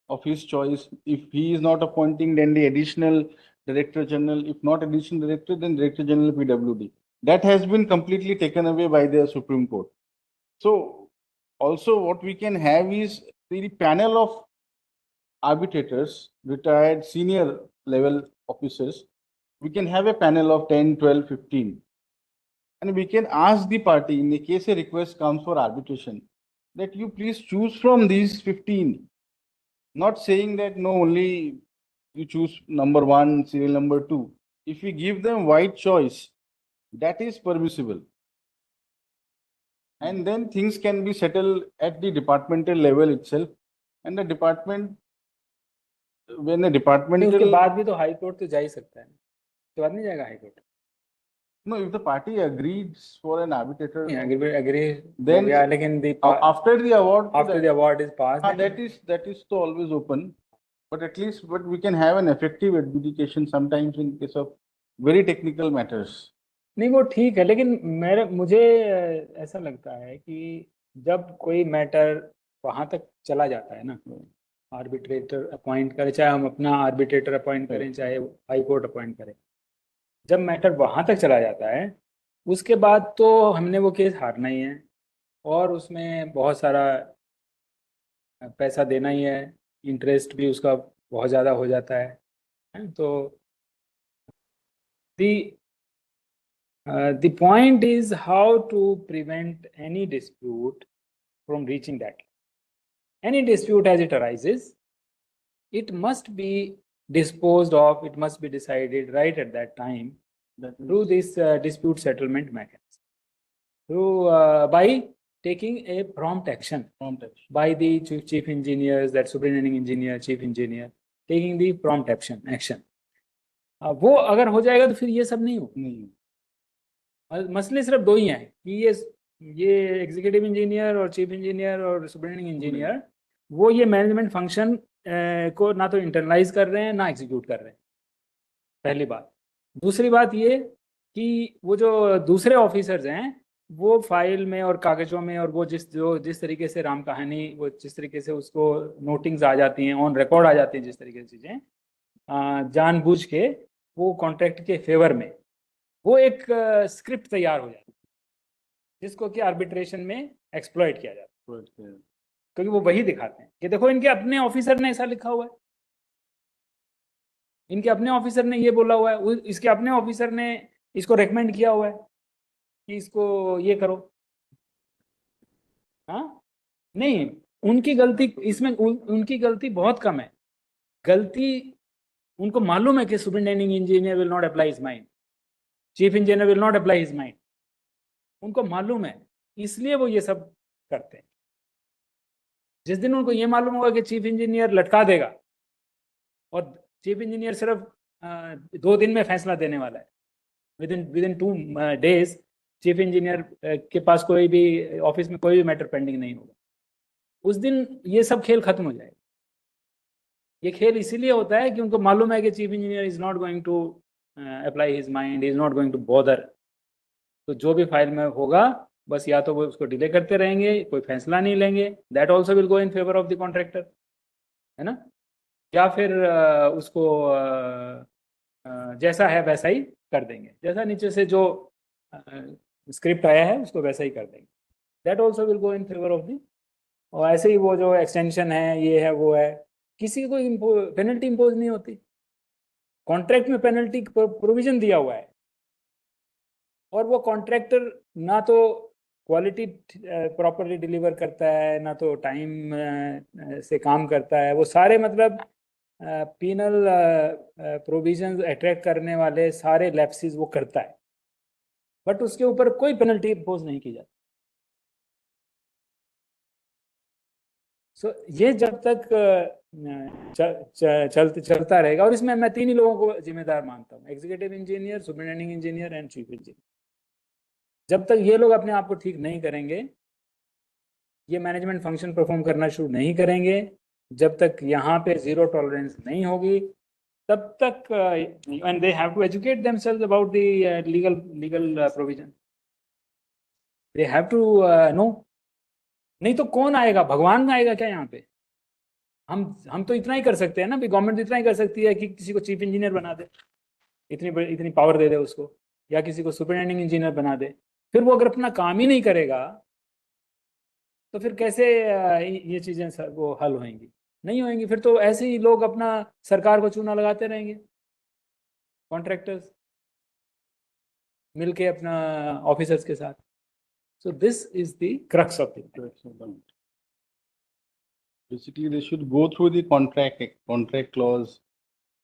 of his choice. If he is not appointing, then the additional director general. If not additional director, then director general PWD. That has been completely taken away by the Supreme Court. So also what we can have is the panel of arbitrators, retired senior level officers. We can have a panel of 10, 12, 15. And we can ask the party, in the case a request comes for arbitration, that you please choose from these 15. Not saying that no, only you choose number 1, serial number 2. If we give them wide choice, that is permissible. And then things can be settled at the departmental level itself. And the department, when the departmental... उसके बाद भी तो high court तो जा ही सकता है, तो बाद नहीं जाएगा high court. No, if the party agrees for an arbitrator, agree then yeah, लेकिन after the award, is passed, that is to always open. But at least, we can have an effective adjudication sometimes in case of very technical matters. नहीं वो ठीक है, लेकिन मुझे ऐसा लगता है कि जब कोई मैटर वहां तक चला जाता है ना, आर्बिट्रेटर अपॉइंट करें, चाहे हम अपना आर्बिट्रेटर अपॉइंट करें, चाहे हाई कोर्ट अपॉइंट करें, जब मैटर वहां तक चला जाता है उसके बाद तो हमने वो केस हारना ही है और उसमें बहुत सारा पैसा देना ही है, इंटरेस्ट भी उसका बहुत ज़्यादा हो जाता है. तो the point is how to prevent any dispute from reaching that. Any dispute as it arises, it must be disposed of, it must be decided right at that time through this dispute settlement mechanism, by taking a prompt action by the chief engineers, that superintending engineer, chief engineer, taking the prompt action. वो अगर हो जाएगा तो फिर ये सब नहीं हो. मसले सिर्फ 2 ही हैं कि ये एग्जीक्यूटिव इंजीनियर और चीफ इंजीनियर और सुपरिटेंडिंग इंजीनियर वो ये मैनेजमेंट फंक्शन को ना तो इंटरनलाइज कर रहे हैं ना एग्जीक्यूट कर रहे हैं, पहली बात। दूसरी बात ये कि वो जो दूसरे ऑफिसर्स हैं वो फाइल में और कागजों में और वो जिस तरीके से राम कहानी, वो जिस तरीके से उसको नोटिंग्स आ जाती हैं, ऑन रिकॉर्ड आ जाती हैं, जिस तरीके से चीज़ें जानबूझ के वो कॉन्ट्रैक्ट के फेवर में वो एक स्क्रिप्ट तैयार हो जाती है जिसको कि आर्बिट्रेशन में एक्सप्लॉइट किया जाता है, क्योंकि वो वही दिखाते हैं कि देखो इनके अपने ऑफिसर ने ऐसा लिखा हुआ है, इनके अपने ऑफिसर ने ये बोला हुआ है, इसके अपने ऑफिसर ने इसको रेकमेंड किया हुआ है कि इसको ये करो। हाँ नहीं, उनकी गलती इसमें उनकी गलती बहुत कम है। गलती उनको मालूम है कि superintending engineer will not apply his mind, chief engineer will not apply his mind, उनको मालूम है, इसलिए वो ये सब करते हैं। जिस दिन उनको ये मालूम होगा कि चीफ इंजीनियर लटका देगा और चीफ इंजीनियर सिर्फ 2 दिन में फैसला देने वाला है, with in 2 days chief engineer के पास कोई भी ऑफिस में कोई भी मैटर पेंडिंग नहीं होगा, उस दिन ये सब खेल खत्म हो जाएगा। ये खेल इसीलिए होता है कि उनको मालूम है कि chief engineer is not going to apply his mind, is not going to bother. तो जो भी फाइल में होगा बस या तो वो उसको डिले करते रहेंगे, कोई फैसला नहीं लेंगे, that also will go in favour of the contractor, है ना, या फिर उसको जैसा है वैसा ही कर देंगे, जैसा नीचे से जो स्क्रिप्ट आया है उसको वैसा ही कर देंगे, that also will go in favour of the. और ऐसे ही वो जो एक्सटेंशन है, ये है वो है, किसी को पेनल्टी इम्पोज नहीं होती। कॉन्ट्रैक्ट में पेनल्टी प्रोविजन दिया हुआ है और वो कॉन्ट्रैक्टर ना तो क्वालिटी प्रॉपरली डिलीवर करता है, ना तो टाइम से काम करता है, वो सारे मतलब पीनल प्रोविजंस अट्रैक्ट करने वाले सारे लैप्सेस वो करता है, बट उसके ऊपर कोई पेनल्टी इम्पोज नहीं की जाती। सो ये जब तक चलता रहेगा, और इसमें मैं 3 ही लोगों को जिम्मेदार मानता हूँ, executive engineer, superintending engineer and chief engineer. जब तक ये लोग अपने आप को ठीक नहीं करेंगे, ये मैनेजमेंट फंक्शन परफॉर्म करना शुरू नहीं करेंगे, जब तक यहाँ पे जीरो टॉलरेंस नहीं होगी, तब तक and they have to educate themselves about the legal provision, they have to know. नहीं तो कौन आएगा, भगवान आएगा क्या यहाँ पे? हम तो इतना ही कर सकते हैं ना, गवर्नमेंट इतना ही कर सकती है कि किसी को चीफ इंजीनियर बना दे, इतनी पावर दे दे उसको, या किसी को सुपरिटेंडिंग इंजीनियर बना दे। फिर वो अगर अपना काम ही नहीं करेगा तो फिर कैसे ये चीजें वो हल होंगी? नहीं होंगी। फिर तो ऐसे ही लोग अपना सरकार को चूना लगाते रहेंगे, कॉन्ट्रैक्टर्स मिलके अपना ऑफिसर्स के साथ। So this is the crux of the Basically, they should go through the contract clause.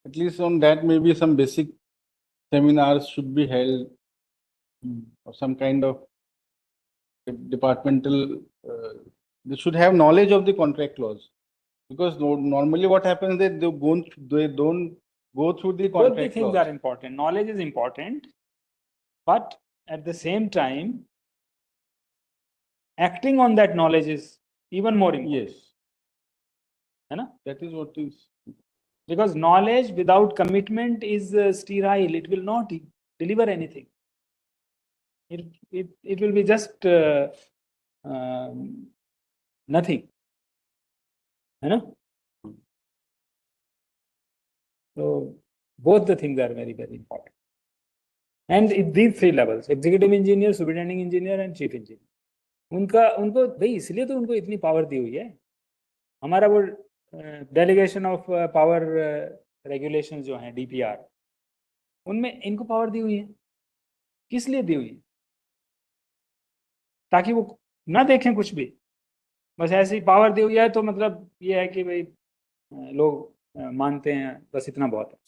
At least on that, maybe some basic seminars should be held, or some kind of departmental. They should have knowledge of the contract clause, because normally what happens that they don't go through the both the contract things clause. are important. Knowledge is important, but at the same time, acting on that knowledge is even more important. Yes, है ना? that is what is. Because knowledge without commitment is sterile. It will not deliver anything. It will be just nothing. है ना? So both the things are very, very important. And these 3 levels, executive engineer, superintending engineer and chief engineer, उनको भाई इसलिए तो उनको इतनी power दी हुई है। हमारा वो डेलीगेशन ऑफ पावर रेगुलेशन जो हैं DPR, उनमें इनको पावर दी हुई है। किस लिए दी हुई है? ताकि वो ना देखें कुछ भी, बस ऐसी पावर दी हुई है तो मतलब ये है कि भाई लोग मानते हैं, बस इतना बहुत है।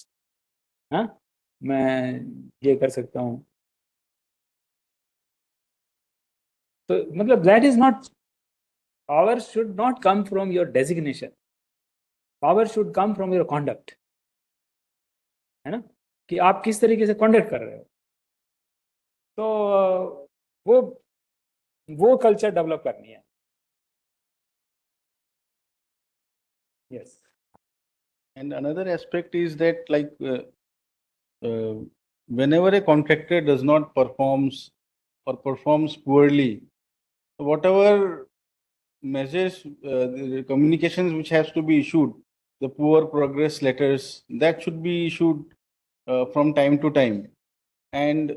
हाँ, मैं ये कर सकता हूँ, तो मतलब that is not, power should not come from your designation, power should come from your conduct, है ना, कि आप किस तरीके से कॉन्डक्ट कर रहे हो। तो वो कल्चर डेवलप करनी है। Yes. And another aspect is that whenever a contractor does not performs or performs poorly, whatever measures, the communications which has to be issued, the poor progress letters, that should be issued from time to time. And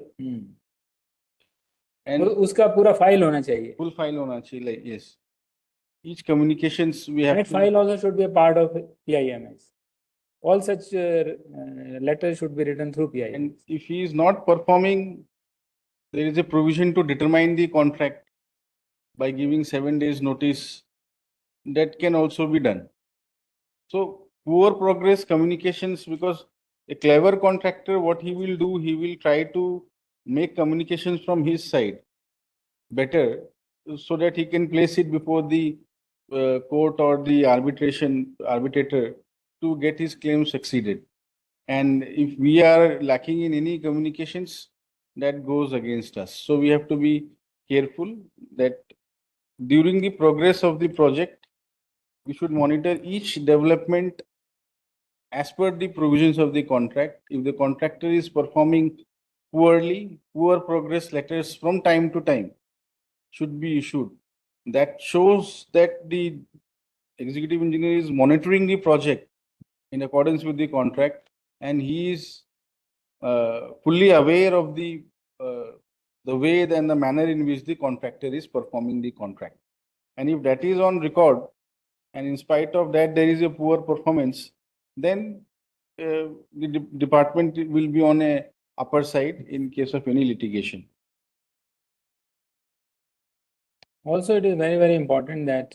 तो उसका पूरा file होना चाहिए. full file hona chahiye, like, yes. Each communications we have That to. file also should be a part of PIMS. All such letters should be written through PIMS. And if he is not performing, there is a provision to determine the contract by giving 7 days notice. That can also be done. So poor progress communications, because a clever contractor, what he will do, he will try to make communications from his side better, so that he can place it before the court or the arbitrator to get his claim succeeded. And if we are lacking in any communications, that goes against us. So we have to be careful that during the progress of the project, we should monitor each development as per the provisions of the contract. If the contractor is performing poorly, poor progress letters from time to time should be issued. That shows that the executive engineer is monitoring the project in accordance with the contract, and he is fully aware of the way and the manner in which the contractor is performing the contract. And if that is on record, and in spite of that there is a poor performance, then the department will be on a upper side in case of any litigation. Also, it is very, very important that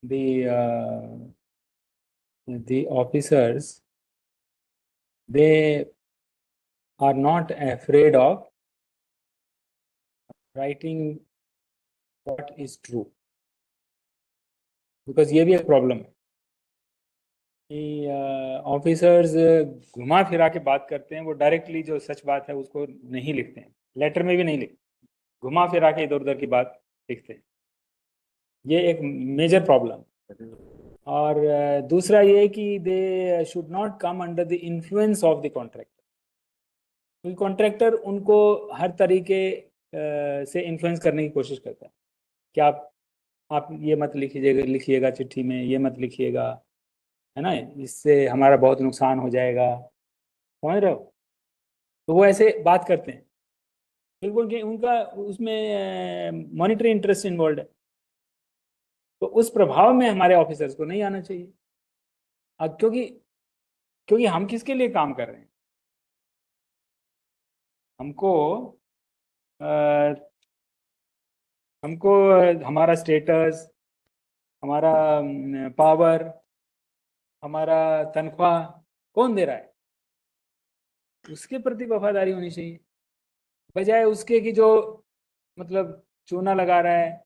the officers, they are not afraid of writing what is true, because ये भी एक problem है कि officers घुमा फिरा के बात करते हैं. वो डायरेक्टली जो सच बात है उसको नहीं लिखते हैं, लेटर में भी नहीं लिखते, घुमा फिरा के इधर उधर की बात लिखते हैं. ये एक मेजर प्रॉब्लम. और दूसरा ये कि they should not come under the influence of the contractor. क्योंकि कॉन्ट्रैक्टर उनको हर तरीके से इन्फ्लुएंस करने की कोशिश करता है कि आप ये मत लिखिएगा चिट्ठी में, ये मत लिखिएगा, है ना, इससे हमारा बहुत नुकसान हो जाएगा. समझ रहे हो? तो वो ऐसे बात करते हैं बिल्कुल, उनका उसमें मॉनिटरी इंटरेस्ट इन्वॉल्व है. तो उस प्रभाव में हमारे ऑफिसर्स को नहीं आना चाहिए. क्योंकि हम किसके लिए काम कर रहे हैं? हमको हमारा स्टेटस, हमारा पावर, हमारा तनख्वाह कौन दे रहा है? उसके प्रति वफादारी होनी चाहिए, बजाय उसके कि जो मतलब चूना लगा रहा है,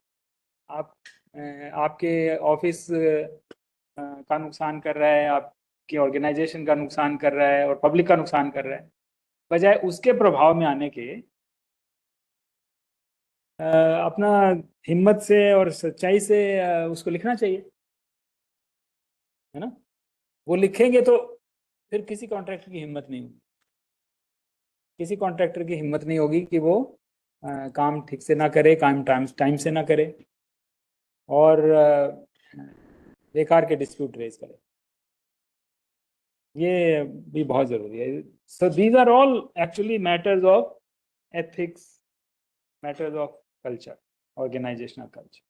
आपके ऑफिस का नुकसान कर रहा है, आपकी ऑर्गेनाइजेशन का नुकसान कर रहा है और पब्लिक का नुकसान कर रहा है. बजाय उसके प्रभाव में आने के अपना हिम्मत से और सच्चाई से उसको लिखना चाहिए, है ना. वो लिखेंगे तो फिर किसी कॉन्ट्रैक्टर की हिम्मत नहीं होगी. किसी कॉन्ट्रैक्टर की हिम्मत नहीं होगी कि वो काम ठीक से ना करे, काम टाइम से ना करे और बेकार के डिस्प्यूट रेज करे. ये भी बहुत ज़रूरी है. So these are all actually matters of ethics, matters of culture, organisational culture,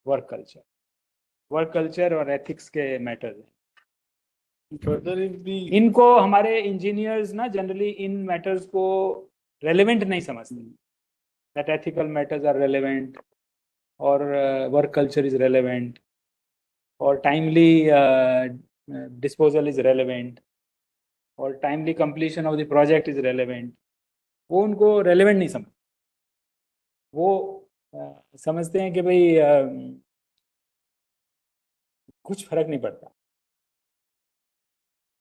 work culture और एथिक्स के मैटर्स हैं. इनको हमारे इंजीनियर्स ना जनरली इन मैटर्स को रेलेवेंट नहीं समझते. That ethical matters are relevant और वर्क कल्चर इज रेलेवेंट और टाइमली डिस्पोजल इज रेलेवेंट और timely completion of the project is relevant. वो उनको रेलेवेंट नहीं समझते. वो समझते हैं कि भाई कुछ फर्क नहीं पड़ता.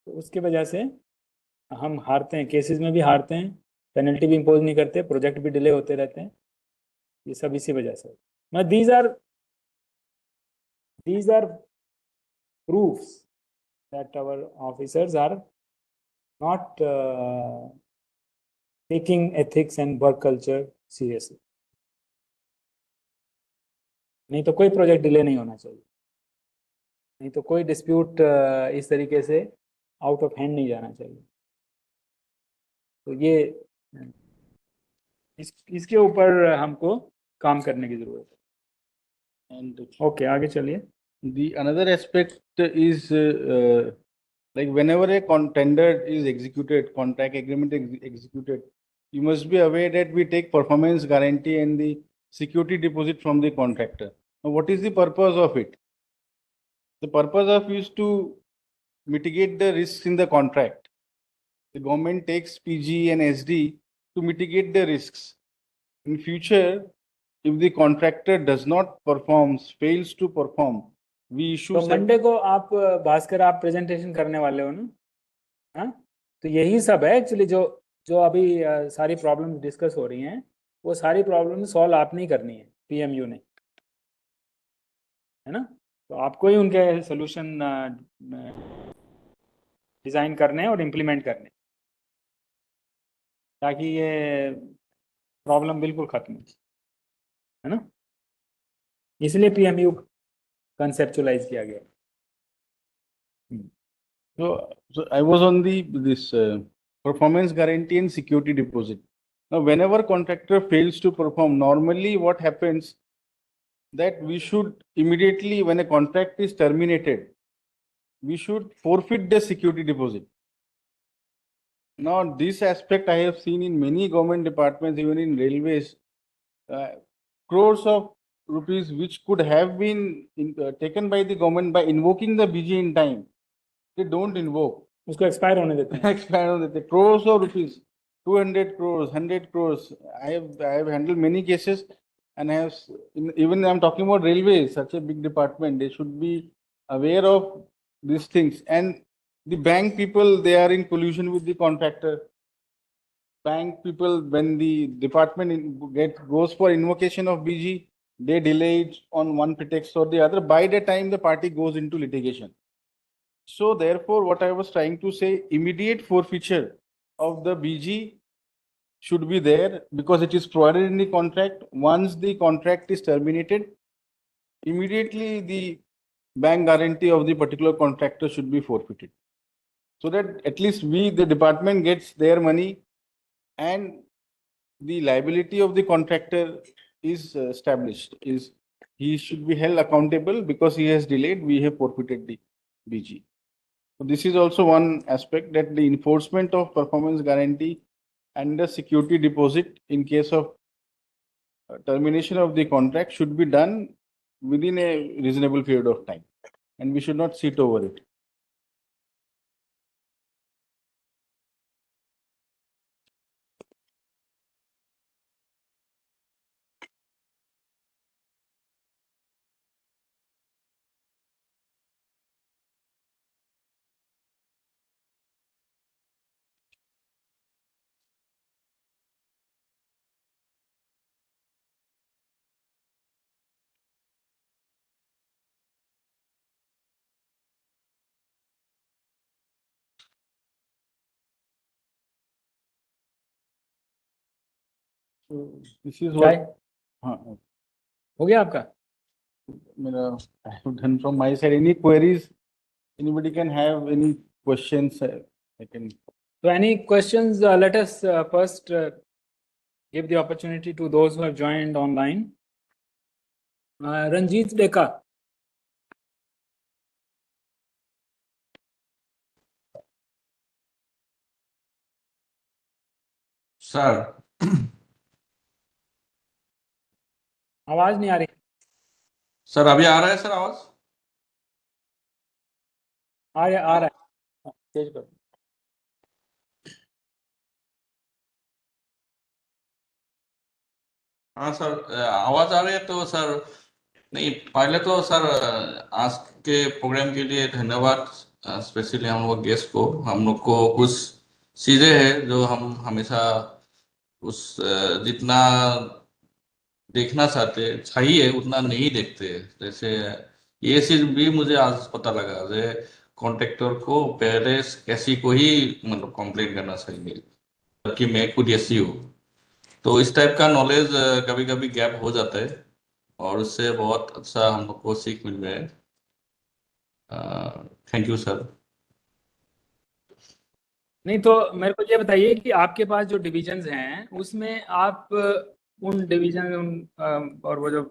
तो उसके वजह से हम हारते हैं, केसेस में भी हारते हैं, पेनल्टी भी इम्पोज नहीं करते, प्रोजेक्ट भी डिले होते रहते हैं. ये सब इसी वजह से. These are proves that our officers are not taking ethics and work culture seriously. नहीं तो कोई प्रोजेक्ट डिले नहीं होना चाहिए, नहीं तो कोई डिस्प्यूट इस तरीके से आउट ऑफ हैंड नहीं जाना चाहिए. तो ये इसके ऊपर हमको काम करने की जरूरत है. And ओके, आगे चलिए. the another aspect is like whenever a tender is executed, contract agreement executed, you must be aware that we take performance guarantee and the security deposit from the contractor. Now, what is the purpose of it? The purpose of is to mitigate the risks in the contract. The government takes PG and SD to mitigate the risks. In future, if the contractor does not perform, fails to perform, we issue. तो Monday को आप भास्कर आप presentation करने वाले हो ना? हाँ, तो यही सब है एक्चुअली जो अभी सारी प्रॉब्लम्स डिस्कस हो रही हैं, वो सारी प्रॉब्लम सॉल्व आप नहीं करनी है, पीएमयू ने, है ना? तो आपको ही उनके सोल्यूशन डिजाइन करने हैं और इम्प्लीमेंट करने हैं, ताकि ये प्रॉब्लम बिल्कुल खत्म हो, है ना? इसलिए पीएमयू कंसेप्चुलाइज किया गया. So I was on this performance guarantee and security deposit. Now, whenever contractor fails to perform, normally what happens that we should immediately, when a contract is terminated, we should forfeit the security deposit. Now, this aspect I have seen in many government departments, even in railways, crores of rupees which could have been taken by the government by invoking the BG in time. They don't invoke. उसको expire होने देते हैं. Expand on the crores of rupees, 200 crores, 100 crores. I have handled many cases, and I have even I'm talking about railways, such a big department. They should be aware of these things. And the bank people, they are in collusion with the contractor. Bank people, when the department goes for invocation of BG, they delay it on one pretext or the other. By the time the party goes into litigation. So therefore, what I was trying to say, immediate forfeiture of the BG should be there because it is provided in the contract. Once the contract is terminated, immediately the bank guarantee of the particular contractor should be forfeited. So that at least the department gets their money and the liability of the contractor is established. He should be held accountable because he has delayed, we have forfeited the BG. So this is also one aspect, that the enforcement of performance guarantee and the security deposit in case of termination of the contract should be done within a reasonable period of time, and we should not sit over it. So this is चाय what हो गया आपका? I have done from my side. Any queries? Anybody can have any questions? I can. So any questions? Let us first give the opportunity to those who have joined online. Ranjit Deka. Sir आवाज नहीं आ रही. Sir अभी आ रहा है sir आवाज? आ रहा है. तेज करो. हाँ सर आवाज आ रही है तो सर. नहीं पहले तो सर आज के प्रोग्राम के लिए धन्यवाद, स्पेशली हम लोग गेस्ट को. हम लोग को कुछ चीजें हैं जो हम हमेशा उस जितना देखना चाहते चाहिए उतना नहीं देखते. जैसे ये चीज भी मुझे आज पता लगा जे कॉन्ट्रेक्टर को पहले एसी को ही मतलब कंप्लेंट करना चाहिए, जबकि मैं खुद एसी हूँ। तो इस टाइप का नॉलेज कभी कभी गैप हो जाता है, और उससे बहुत अच्छा हम लोग को सीख मिल रहा है। Thank you sir. नहीं तो मेरे को ये बताइए कि आपके पास जो डिविजन्स हैं उसमें आप उन डिवीजन और वो जो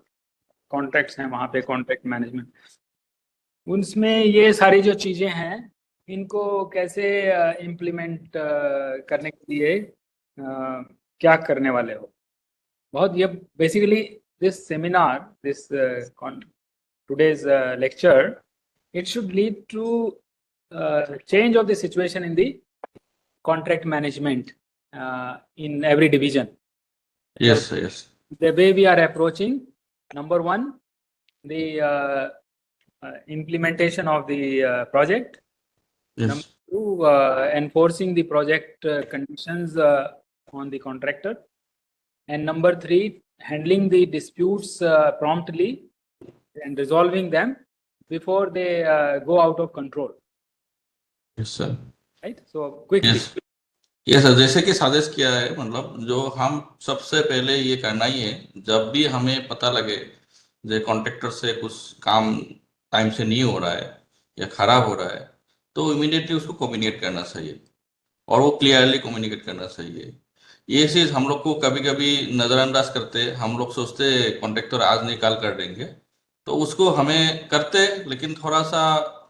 कॉन्ट्रैक्ट्स हैं वहाँ पे कॉन्ट्रैक्ट मैनेजमेंट, उनमें ये सारी जो चीज़ें हैं इनको कैसे इम्प्लीमेंट करने के लिए क्या करने वाले हो? बहुत ये basically this seminar, this today's lecture, it should lead to change of the situation in the contract management in every division. Yes yes The way we are approaching, number one, the implementation of the project. Yes Number two, enforcing the project conditions on the contractor. And number three, handling the disputes promptly and resolving them before they go out of control. Yes sir. Right? So quickly. Yes ये sir, जैसे कि साजिश किया है, मतलब जो हम सबसे पहले ये करना ही है, जब भी हमें पता लगे जो कॉन्ट्रैक्टर से कुछ काम टाइम से नहीं हो रहा है या खराब हो रहा है, तो इमीडिएटली उसको कम्युनिकेट करना चाहिए, और वो क्लियरली कम्युनिकेट करना चाहिए। ये चीज हम लोग को कभी कभी नजरअंदाज करते हैं, हम लोग सोचते कॉन्ट्रैक्टर आज निकाल कर देंगे, तो उसको हमें करते, लेकिन थोड़ा सा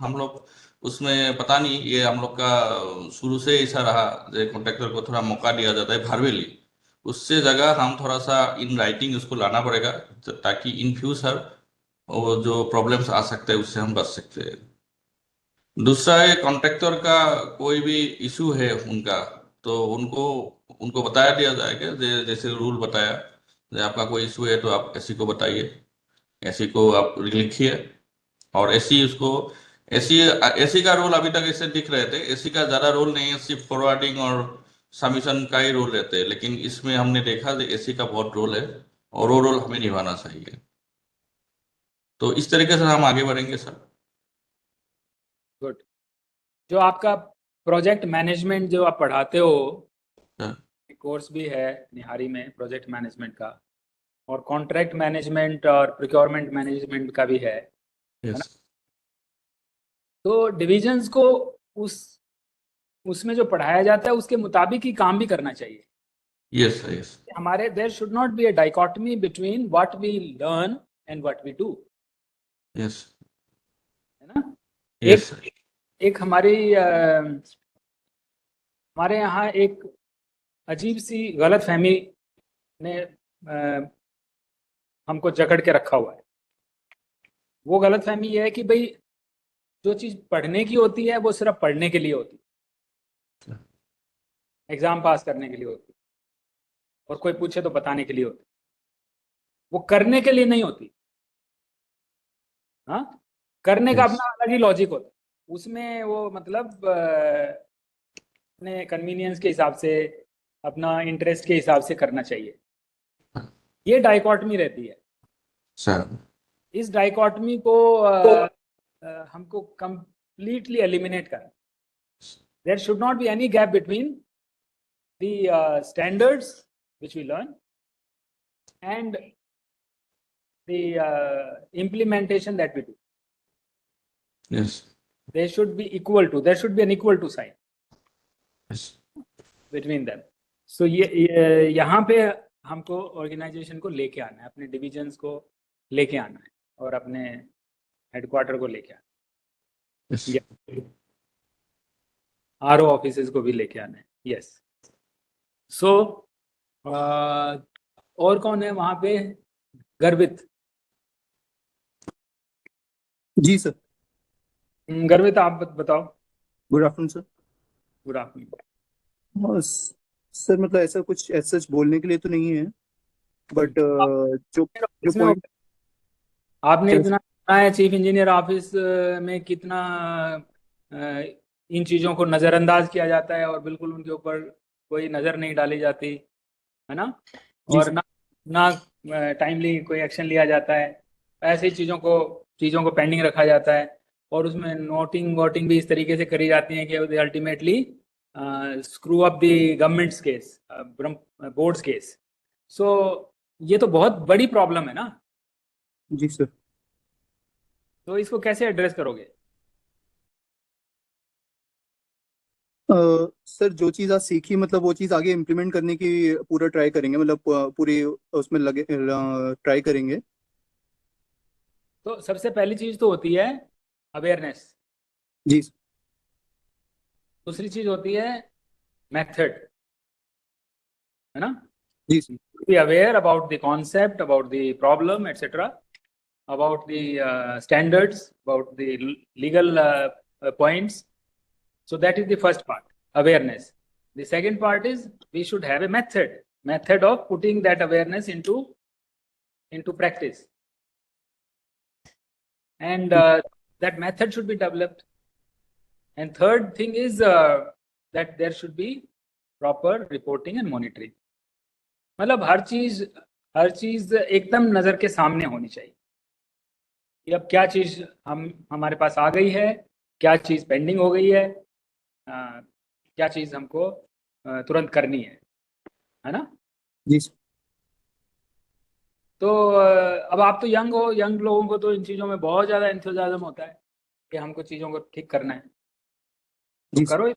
हम लोग उसमें पता नहीं, ये हम लोग का शुरू से ऐसा रहा, जो कॉन्ट्रैक्टर को थोड़ा मौका दिया जाता है भारवेली, उससे जगह हम थोड़ा सा इन राइटिंग उसको लाना पड़ेगा, ताकि इन फ्यूचर वो जो प्रॉब्लम्स आ सकते हैं उससे हम बच सकते हैं। दूसरा है, कॉन्ट्रैक्टर का कोई भी इशू है उनका, तो उनको उनको बताया दिया जाएगा, जैसे रूल बताया, आपका कोई इशू है तो आप एसी को बताइए, एसी को आप लिखिए, और एसी उसको एसी एसी का रोल अभी तक ऐसे दिख रहे थे, एसी का ज्यादा रोल नहीं है, सिर्फ फॉरवर्डिंग और सबमिशन का ही रोल रहते हैं, लेकिन इसमें हमने देखा कि एसी का बहुत रोल है, और वो रोल हमें निभाना चाहिए। तो इस तरीके से हम आगे बढ़ेंगे सर। गुड। जो आपका प्रोजेक्ट मैनेजमेंट जो आप पढ़ाते हो, हाँ। कोर्स भी है निहारी में प्रोजेक्ट मैनेजमेंट का, और कॉन्ट्रैक्ट मैनेजमेंट और प्रोक्योरमेंट मैनेजमेंट का भी है। यस तो डिविजन्स को उसमें जो पढ़ाया जाता है उसके मुताबिक ही काम भी करना चाहिए। यस यस हमारे there should not be a dichotomy between what we learn and what we do, yes है ना? यस एक हमारे यहाँ एक अजीब सी गलत फहमी ने हमको जकड़ के रखा हुआ है। वो गलत फहमी ये है कि भाई जो चीज़ पढ़ने की होती है वो सिर्फ पढ़ने के लिए होती है, एग्जाम पास करने के लिए होती है, और कोई पूछे तो बताने के लिए होती है, वो करने के लिए नहीं होती। हाँ, करने का Yes. अपना अलग ही लॉजिक होता है, उसमें वो मतलब अपने कन्वीनियंस के हिसाब से, अपना इंटरेस्ट के हिसाब से करना चाहिए। ये डाइकोटमी रहती है सर। इस डाइकोटमी को हमको कंप्लीटली एलिमिनेट करना। There should not be any gap between the standards which we learn and the implementation that we do. Yes. They should be equal to, there should be an equal to sign Yes. between them. So ये यहाँ पे हमको organisation को लेके आना है, अपने divisions को लेके आना है, और अपने हेडक्वार्टर को लेके आना Yes. है, आरओ ऑफिसेज को भी लेके आना है। यस। सो और कौन है वहाँ पे? गर्वित। जी सर। गर्वित, आप बताओ। Good afternoon sir. Good afternoon. हाँ सर, मतलब ऐसा कुछ ऐसा सच बोलने के लिए तो नहीं है, बट जो पॉइंट आपने क्या- इतना सुना है चीफ इंजीनियर ऑफिस में कितना इन चीज़ों को नज़रअंदाज किया जाता है और बिल्कुल उनके ऊपर कोई नज़र नहीं डाली जाती है ना, जी और ना टाइमली कोई एक्शन लिया जाता है। ऐसी चीज़ों को चीज़ों को पेंडिंग रखा जाता है और उसमें नोटिंग वोटिंग भी इस तरीके से करी जाती है कि ultimately screw up the government's case, board's case. So ये तो बहुत बड़ी प्रॉब्लम है ना, जी सर। तो इसको कैसे एड्रेस करोगे? सर जो चीज़ आज सीखी मतलब वो चीज़ आगे इम्प्लीमेंट करने की पूरा ट्राई करेंगे, मतलब पूरी उसमें लगे ट्राई करेंगे। तो सबसे पहली चीज़ तो होती है अवेयरनेस, जी दूसरी चीज़ होती है मेथड, है ना? जी sir. Be aware about the concept, about the problem, etc., about the standards, about the legal points. So that is the first part, awareness. The second part is we should have a method of putting that awareness into practice, and that method should be developed. And third thing is that there should be proper reporting and monitoring. मतलब हर चीज एकदम नजर के सामने होनी चाहिए कि अब क्या चीज हमारे पास आ गई है, क्या चीज पेंडिंग हो गई है, क्या चीज हमको तुरंत करनी है ना? जी सर। तो अब आप तो यंग हो, यंग लोगों को तो इन चीजों में बहुत ज्यादा एंथुसियाज्म होता है कि हमको चीजों को ठीक करना है, तो जी सर। करो।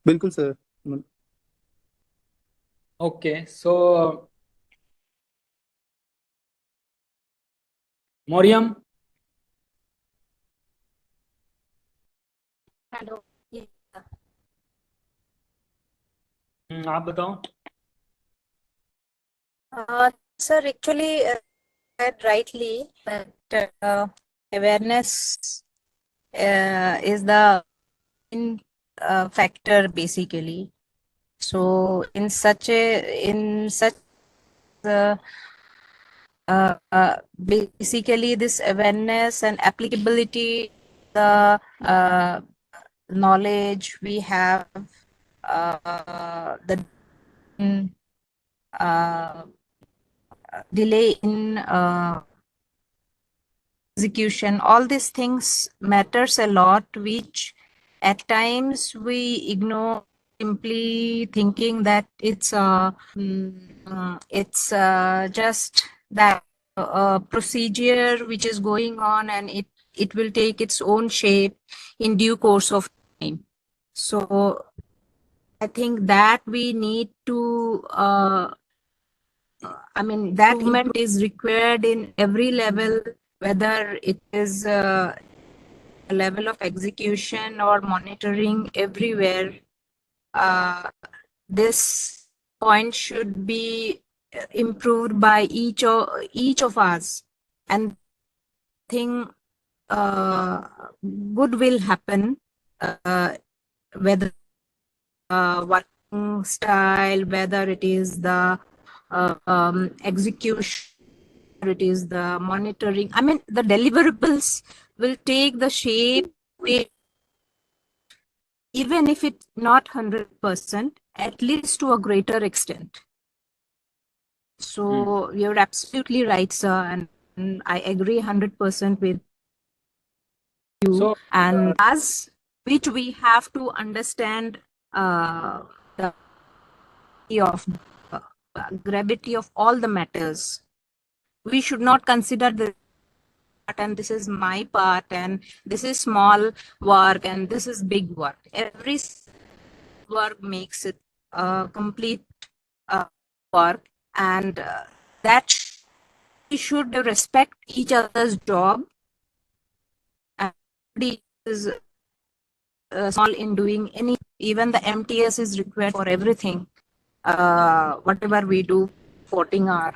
बिल्कुल सर। ओके, सो मौर्यम, हेलो। आप बताओ। Sir, actually, said rightly that awareness is the main factor basically. So in such basically this awareness and applicability, the knowledge we have, the delay in execution, all these things matters a lot, which at times we ignore, simply thinking that it's just that procedure which is going on, and it will take its own shape in due course of time. So I think that we need to that improvement is required in every level, whether it is a level of execution or monitoring everywhere. This point should be improved by each of us, and I think good will happen, whether working style, whether it is the execution, it is the monitoring. I mean, the deliverables will take the shape, even if it's not 100%, at least to a greater extent. So you're absolutely right, sir, and I agree 100% with you. So, and as which we have to understand the of gravity of all the matters. We should not consider the and this is my part and this is small work and this is big work. Every work makes it complete work, and that we should respect each other's job, and is small in doing any, even the MTS is required for everything, whatever we do, supporting our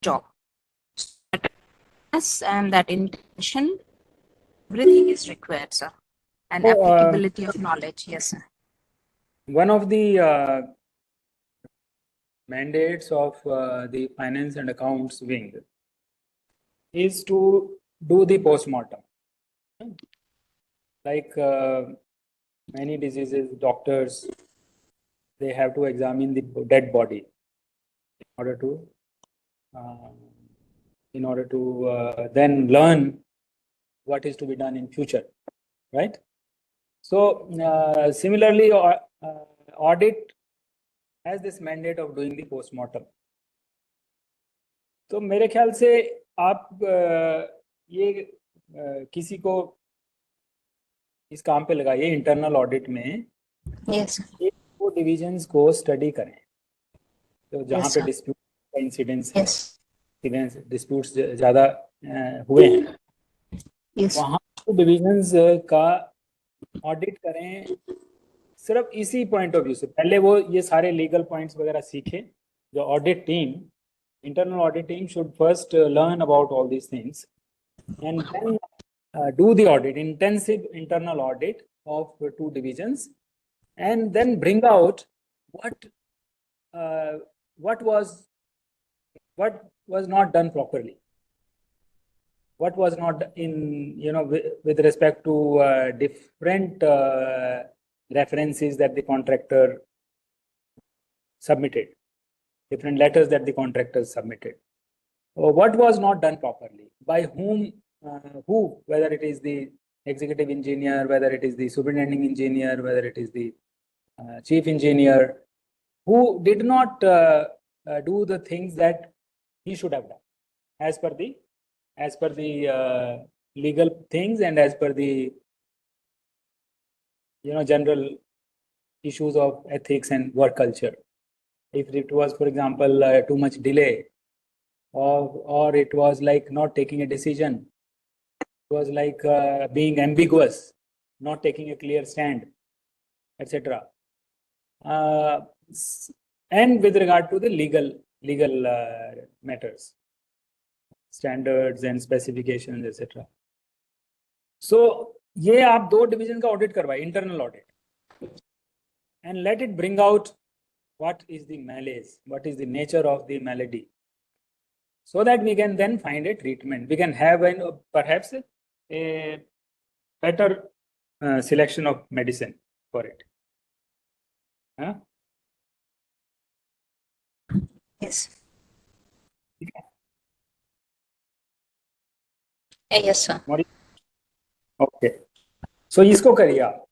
job. And that intention, everything is required, sir. And So, applicability of knowledge, yes, sir. one of the mandates of the finance and accounts wing is to do the postmortem. Like many diseases, doctors, they have to examine the dead body in order to in order to then learn what is to be done in future, right? So similarly, audit has this mandate of doing the postmortem. तो मेरे ख्याल से आप ये किसी को इस काम पे लगाइए इंटरनल ऑडिट में, Yes. एक वो डिविजन्स को स्टडी करें तो जहाँ Yes, पे sir. डिस्प्यूट का इंसिडेंस है, Yes. डिस्प्यूट्स ज़्यादा हुए हैं, Yes. वहाँ डिविजन्स का ऑडिट करें सिर्फ इसी पॉइंट ऑफ व्यू से। पहले वो ये सारे लीगल पॉइंट्स वगैरह सीखे। जो audit team, internal audit team should first learn about all these things and then do the audit, intensive internal audit of the two divisions, and then bring out what was not done properly, what was not in, with respect to different references that the contractor submitted, different letters that the contractors submitted. What was not done properly, by whom, whether it is the executive engineer, whether it is the superintending engineer, whether it is the chief engineer, who did not do the things that he should have done as per the legal things and as per the general issues of ethics and work culture. If it was, for example, too much delay, or it was like not taking a decision, it was like being ambiguous, not taking a clear stand, etc. And with regard to the legal matters, standards and specifications, etc. So ये आप दो division का audit करवाइए, internal audit, and let it bring out what is the malaise, what is the nature of the malady, so that we can then find a treatment. We can have perhaps a better selection of medicine for it. Huh? Yes. Yes, sir. Okay, so इसको करिए आप।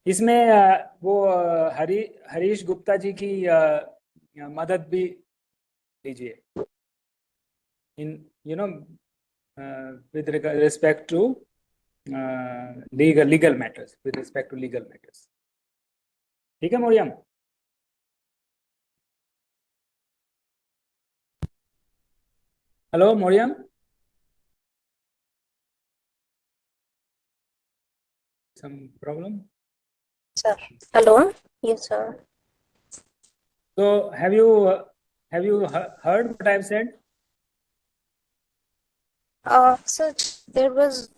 इसमें वो हरीश गुप्ता जी की मदद भी लीजिए इन with respect to legal matters, with respect to legal matters. ठीक है Mariam? Hello Mariam? Some problem? Sir. Hello. Yes, sir. So have you heard what I've said? So there was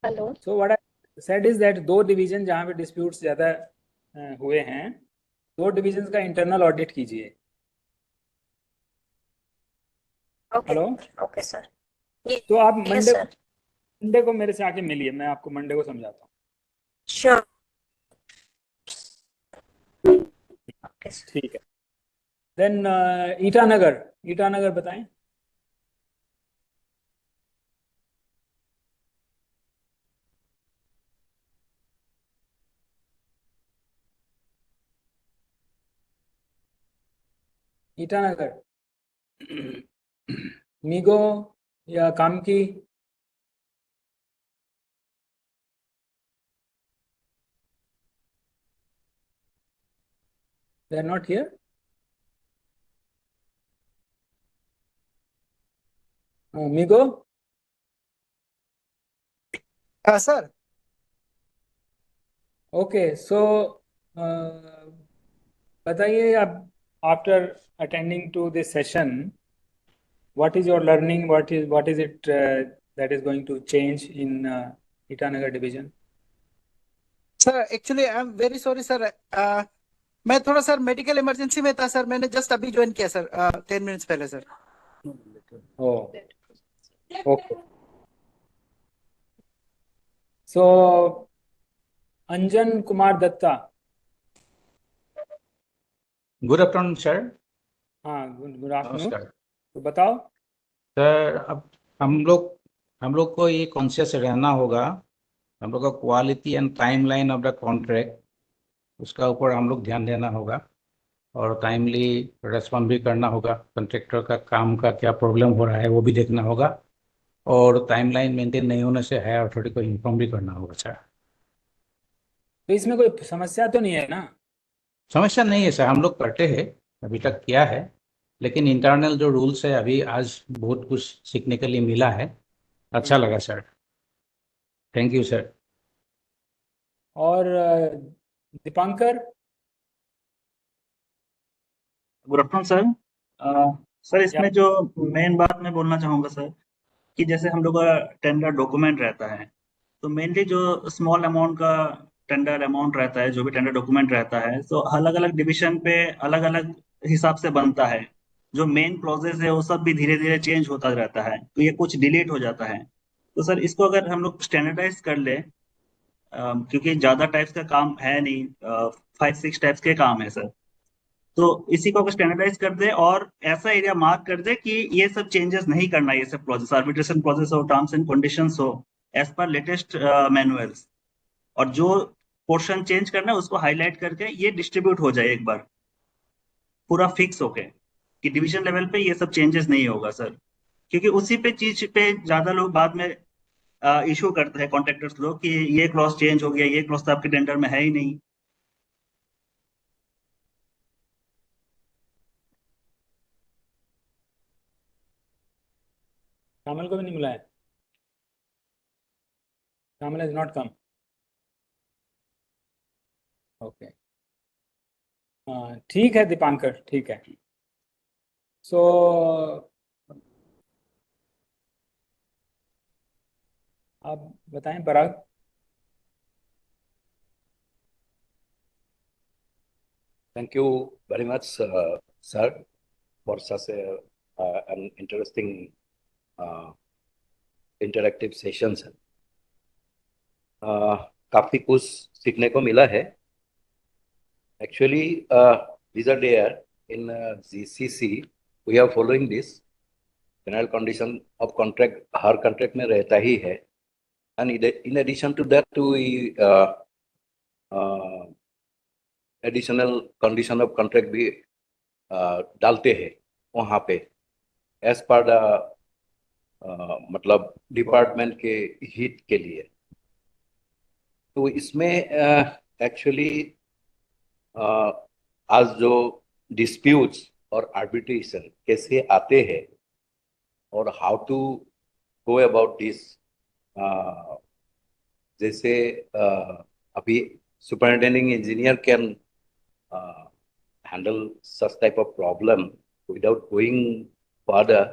hello. So what I said is that दो division जहाँ पे disputes ज़्यादा हुए हैं, दो division का इंटरनल ऑडिट कीजिए। Okay. हेलो? Okay, sir. तो आप Yes, sir. मंडे को मेरे से आके मिलिए, मैं आपको मंडे को समझाता हूँ। Sure. Okay, sir. ठीक है। देन ईटानगर बताएं। ईटानगर मीगो या Kamki? They are not here. Migo? Sir. Okay, so बताइए आप, after attending to this session, what is your learning? What is it that is going to change in Itanagar division? Sir, actually, I'm very sorry, sir. मैं थोड़ा sir medical emergency में था sir, मैंने just अभी join किया sir, 10 minutes पहले sir. Oh, okay. So, Anjan Kumar Datta. Good afternoon, sir. हाँ, good afternoon. नमस्कार तो बताओ। सर। अब हम लोग को ये कॉन्शियस रहना होगा। हम लोग का quality and timeline of the contract, उसका ऊपर हम लोग ध्यान देना होगा और टाइमली रेस्पॉन्ड भी करना होगा। कॉन्ट्रैक्टर का काम का क्या प्रॉब्लम हो रहा है वो भी देखना होगा और टाइमलाइन मेंटेन नहीं होने से हायर अथॉरिटी को इन्फॉर्म भी करना होगा सर। तो इसमें कोई समस्या तो नहीं है ना? समस्या नहीं है सर, हम लोग करते हैं, अभी तक किया है, लेकिन इंटरनल जो रूल्स है अभी आज बहुत कुछ सीखने के लिए मिला है। अच्छा लगा सर, थैंक यू सर। और Dipankar. Good afternoon sir. Sir या इसमें जो मेन बात मैं बोलना चाहूँगा सर, कि जैसे हम लोग का टेंडर डॉक्यूमेंट रहता है, तो मेनली जो स्मॉल अमाउंट का टेंडर अमाउंट रहता है, जो भी टेंडर डॉक्यूमेंट रहता है, तो अलग अलग डिवीजन पे अलग अलग हिसाब से बनता है। जो मेन प्रोसेस है वो सब भी धीरे धीरे चेंज होता रहता है, तो ये कुछ डिलीट हो जाता है। तो सर इसको अगर हम लोग स्टैंडर्डाइज कर ले, क्योंकि ज़्यादा टाइप्स का काम है नहीं, 5-6 टाइप्स के काम है सर, तो इसी को अगर स्टैंडर्डाइज कर दे और ऐसा एरिया मार्क कर दे कि ये सब चेंजेस नहीं करना, ये सब प्रोसेस, आर्बिट्रेशन प्रोसेस हो, टर्म्स एंड कंडीशंस हो, एज पर लेटेस्ट मैनुअल्स, और जो पोर्शन चेंज करना है उसको हाईलाइट करके ये डिस्ट्रीब्यूट हो जाए एक बार पूरा फिक्स होके, कि डिवीजन लेवल पे ये सब चेंजेस नहीं होगा सर। क्योंकि उसी पे चीज पे ज्यादा लोग बाद में इशू करते हैं, कॉन्ट्रैक्टर्स लोग, कि ये क्लॉज चेंज हो गया, ये क्लॉज तो आपके टेंडर में है ही नहीं। श्यामल को भी नहीं मिला है? Shyamal is not come. Okay, हाँ ठीक है दीपांकर, ठीक है। सो आप बताएं पराग। Thank you very much, sir, for such an interesting interactive session, sir. काफी कुछ सीखने को मिला है। Actually, these are there in GCC. We are following this general condition of contract. Her contract में रहता ही है, and in addition to that, we additional condition of contract भी डालते हैं वहाँ पे एज पर द मतलब डिपार्टमेंट के हित के लिए। तो इसमें एक्चुअली आज जो डिस्प्यूट्स और आर्बिट्रेशन कैसे आते हैं और how to go about this, जैसे अभी superintending engineer can handle such type of problem without going further।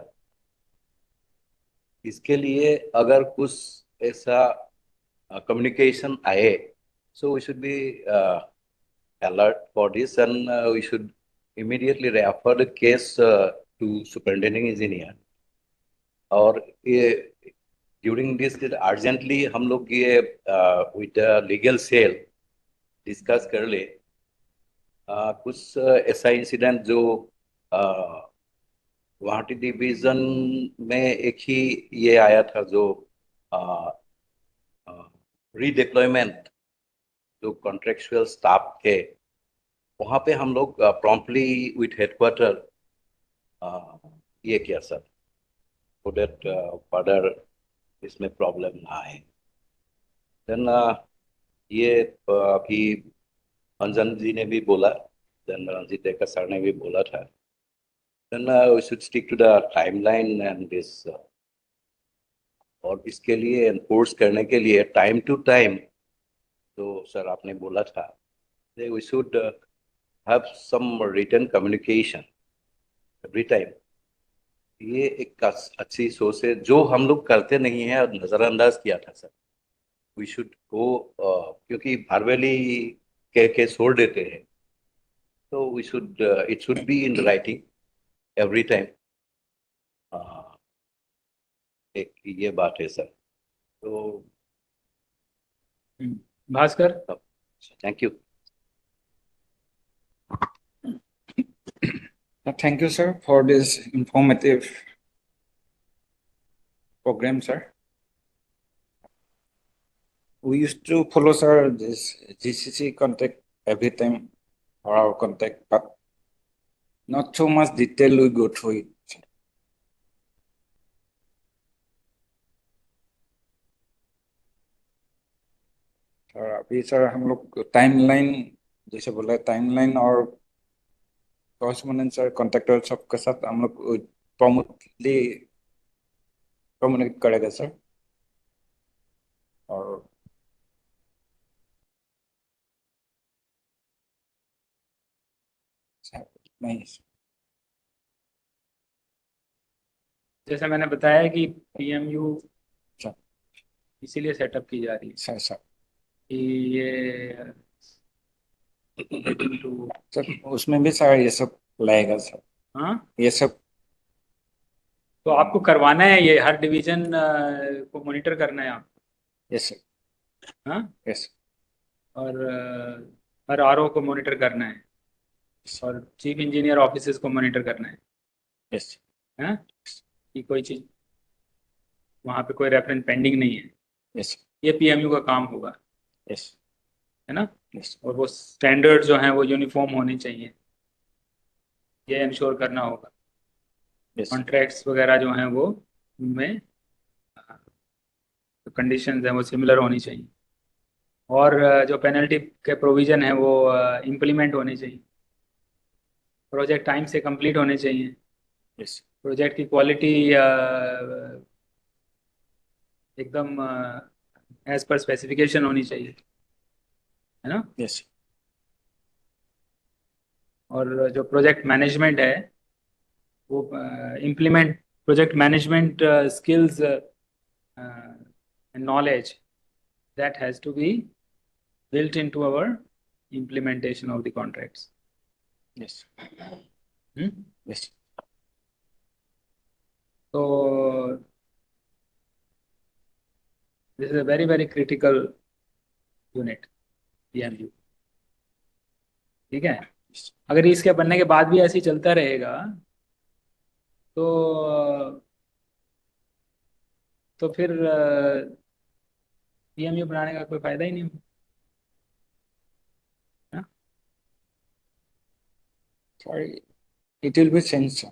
इसके लिए अगर कुछ ऐसा communication आए, so we should be alert for this, and we should immediately refer the case to superintending engineer। और ये during this urgently हम लोग ये with the legal cell discuss कर ले। कुछ ऐसा इंसिडेंट जो गुवाहाटी डिवीजन में एक ही ये आया था, जो रीडिप्लॉयमेंट जो कॉन्ट्रेक्चुअल स्टाफ के, वहाँ पे हम लोग प्रॉम्प्टली विथ हेडक्वार्टर ये किया सर, सो दैट फर्दर इसमें प्रॉब्लम ना आए। देन ये अभी अंजन जी ने भी बोला, देन रंजीत देकर सर ने भी बोला था, then we should stick to the timeline and this. और इसके लिए एनफोर्स करने के लिए टाइम टू टाइम, तो सर आपने बोला था, we should have some written communication every time. ये एक अच्छी सोच है जो हम लोग करते नहीं है और नजरअंदाज किया था सर। वी शुड गो, क्योंकि भारवेली कह के छोड़ देते हैं, तो we should it should be in writing every time. एक ये बात है सर। तो Bhaskar. Thank you. Thank you, sir, for this informative program, sir. We used to follow, sir, this GCC contact every time for our contact, but not so much detail we go through it. Sir. और अभी sir हम लोग timeline जैसे बोला timeline और correspondent sir contractor सबके साथ हम लोग प्रॉम्प्टली कम्युनिकेट करेगा सर और नहीं जैसे मैंने बताया कि PMU सर इसीलिए सेटअप की जा रही है सर सर कि ये to- सर उसमें भी सर ये सब लाएगा सर हाँ ये सब तो आपको करवाना है ये हर डिवीजन को मॉनिटर करना है आप यस सर हाँ यस और हर RO को मॉनिटर करना है और चीफ इंजीनियर ऑफिसेज को मॉनिटर करना है यस हाँ कि कोई चीज वहाँ पे कोई रेफरेंस पेंडिंग नहीं है यस ये PMU का काम होगा यस है ना यस और वो स्टैंडर्ड जो हैं वो यूनिफॉर्म होने चाहिए ये इंश्योर करना होगा यस कॉन्ट्रैक्ट्स वगैरह जो हैं वो उनमें कंडीशंस हैं वो सिमिलर होनी चाहिए और जो पेनल्टी के प्रोविज़न है वो इम्प्लीमेंट होने चाहिए प्रोजेक्ट टाइम से कंप्लीट होने चाहिए यस प्रोजेक्ट की क्वालिटी एकदम एज पर स्पेसिफिकेशन होनी चाहिए है ना यस और जो प्रोजेक्ट मैनेजमेंट है वो implement project management skills and knowledge that has to be built into our implementation of the contracts. Yes. Yes. So this is a very, very critical unit, PMU. ठीक है अगर इसके बनने के बाद भी ऐसे ही चलता रहेगा तो फिर PMU बनाने का कोई फायदा ही नहीं होगा Sorry, it will be changed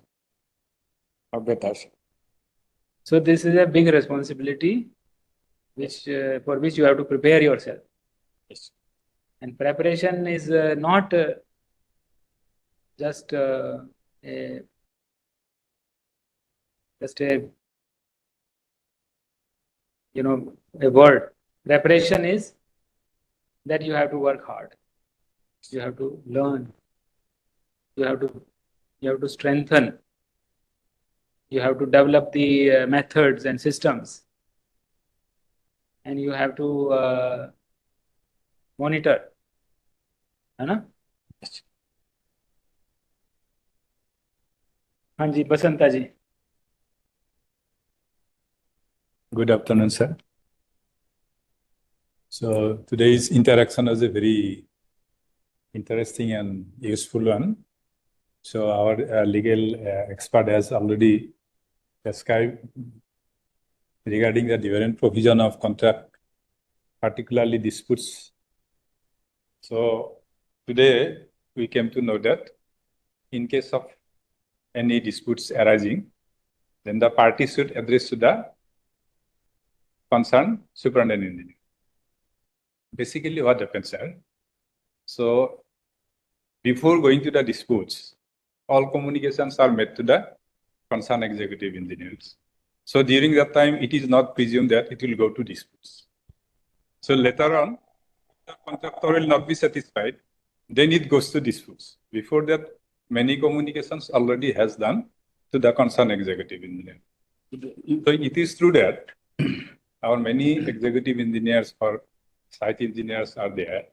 or better. So this is a big responsibility which for which you have to prepare yourself. Yes. And preparation is not just a a word. Preparation is that you have to work hard. You have to learn. You have to strengthen. You have to develop the methods and systems. And you have to monitor. है ना? हाँ जी बसंता जी. Good afternoon, sir. So today's interaction was a very interesting and useful one. So our legal expert has already described regarding the different provision of contract, particularly disputes. So today we came to know that in case of any disputes arising, then the party should address to the concerned superintendent engineer. Basically what happens, sir? So before going to the disputes, all communications are made to the concerned executive engineers. So during that time, it is not presumed that it will go to disputes. So later on, the contractor will not be satisfied, then it goes to disputes. Before that, many communications already has done to the concerned executive engineer. So it is true that our many executive engineers or site engineers are there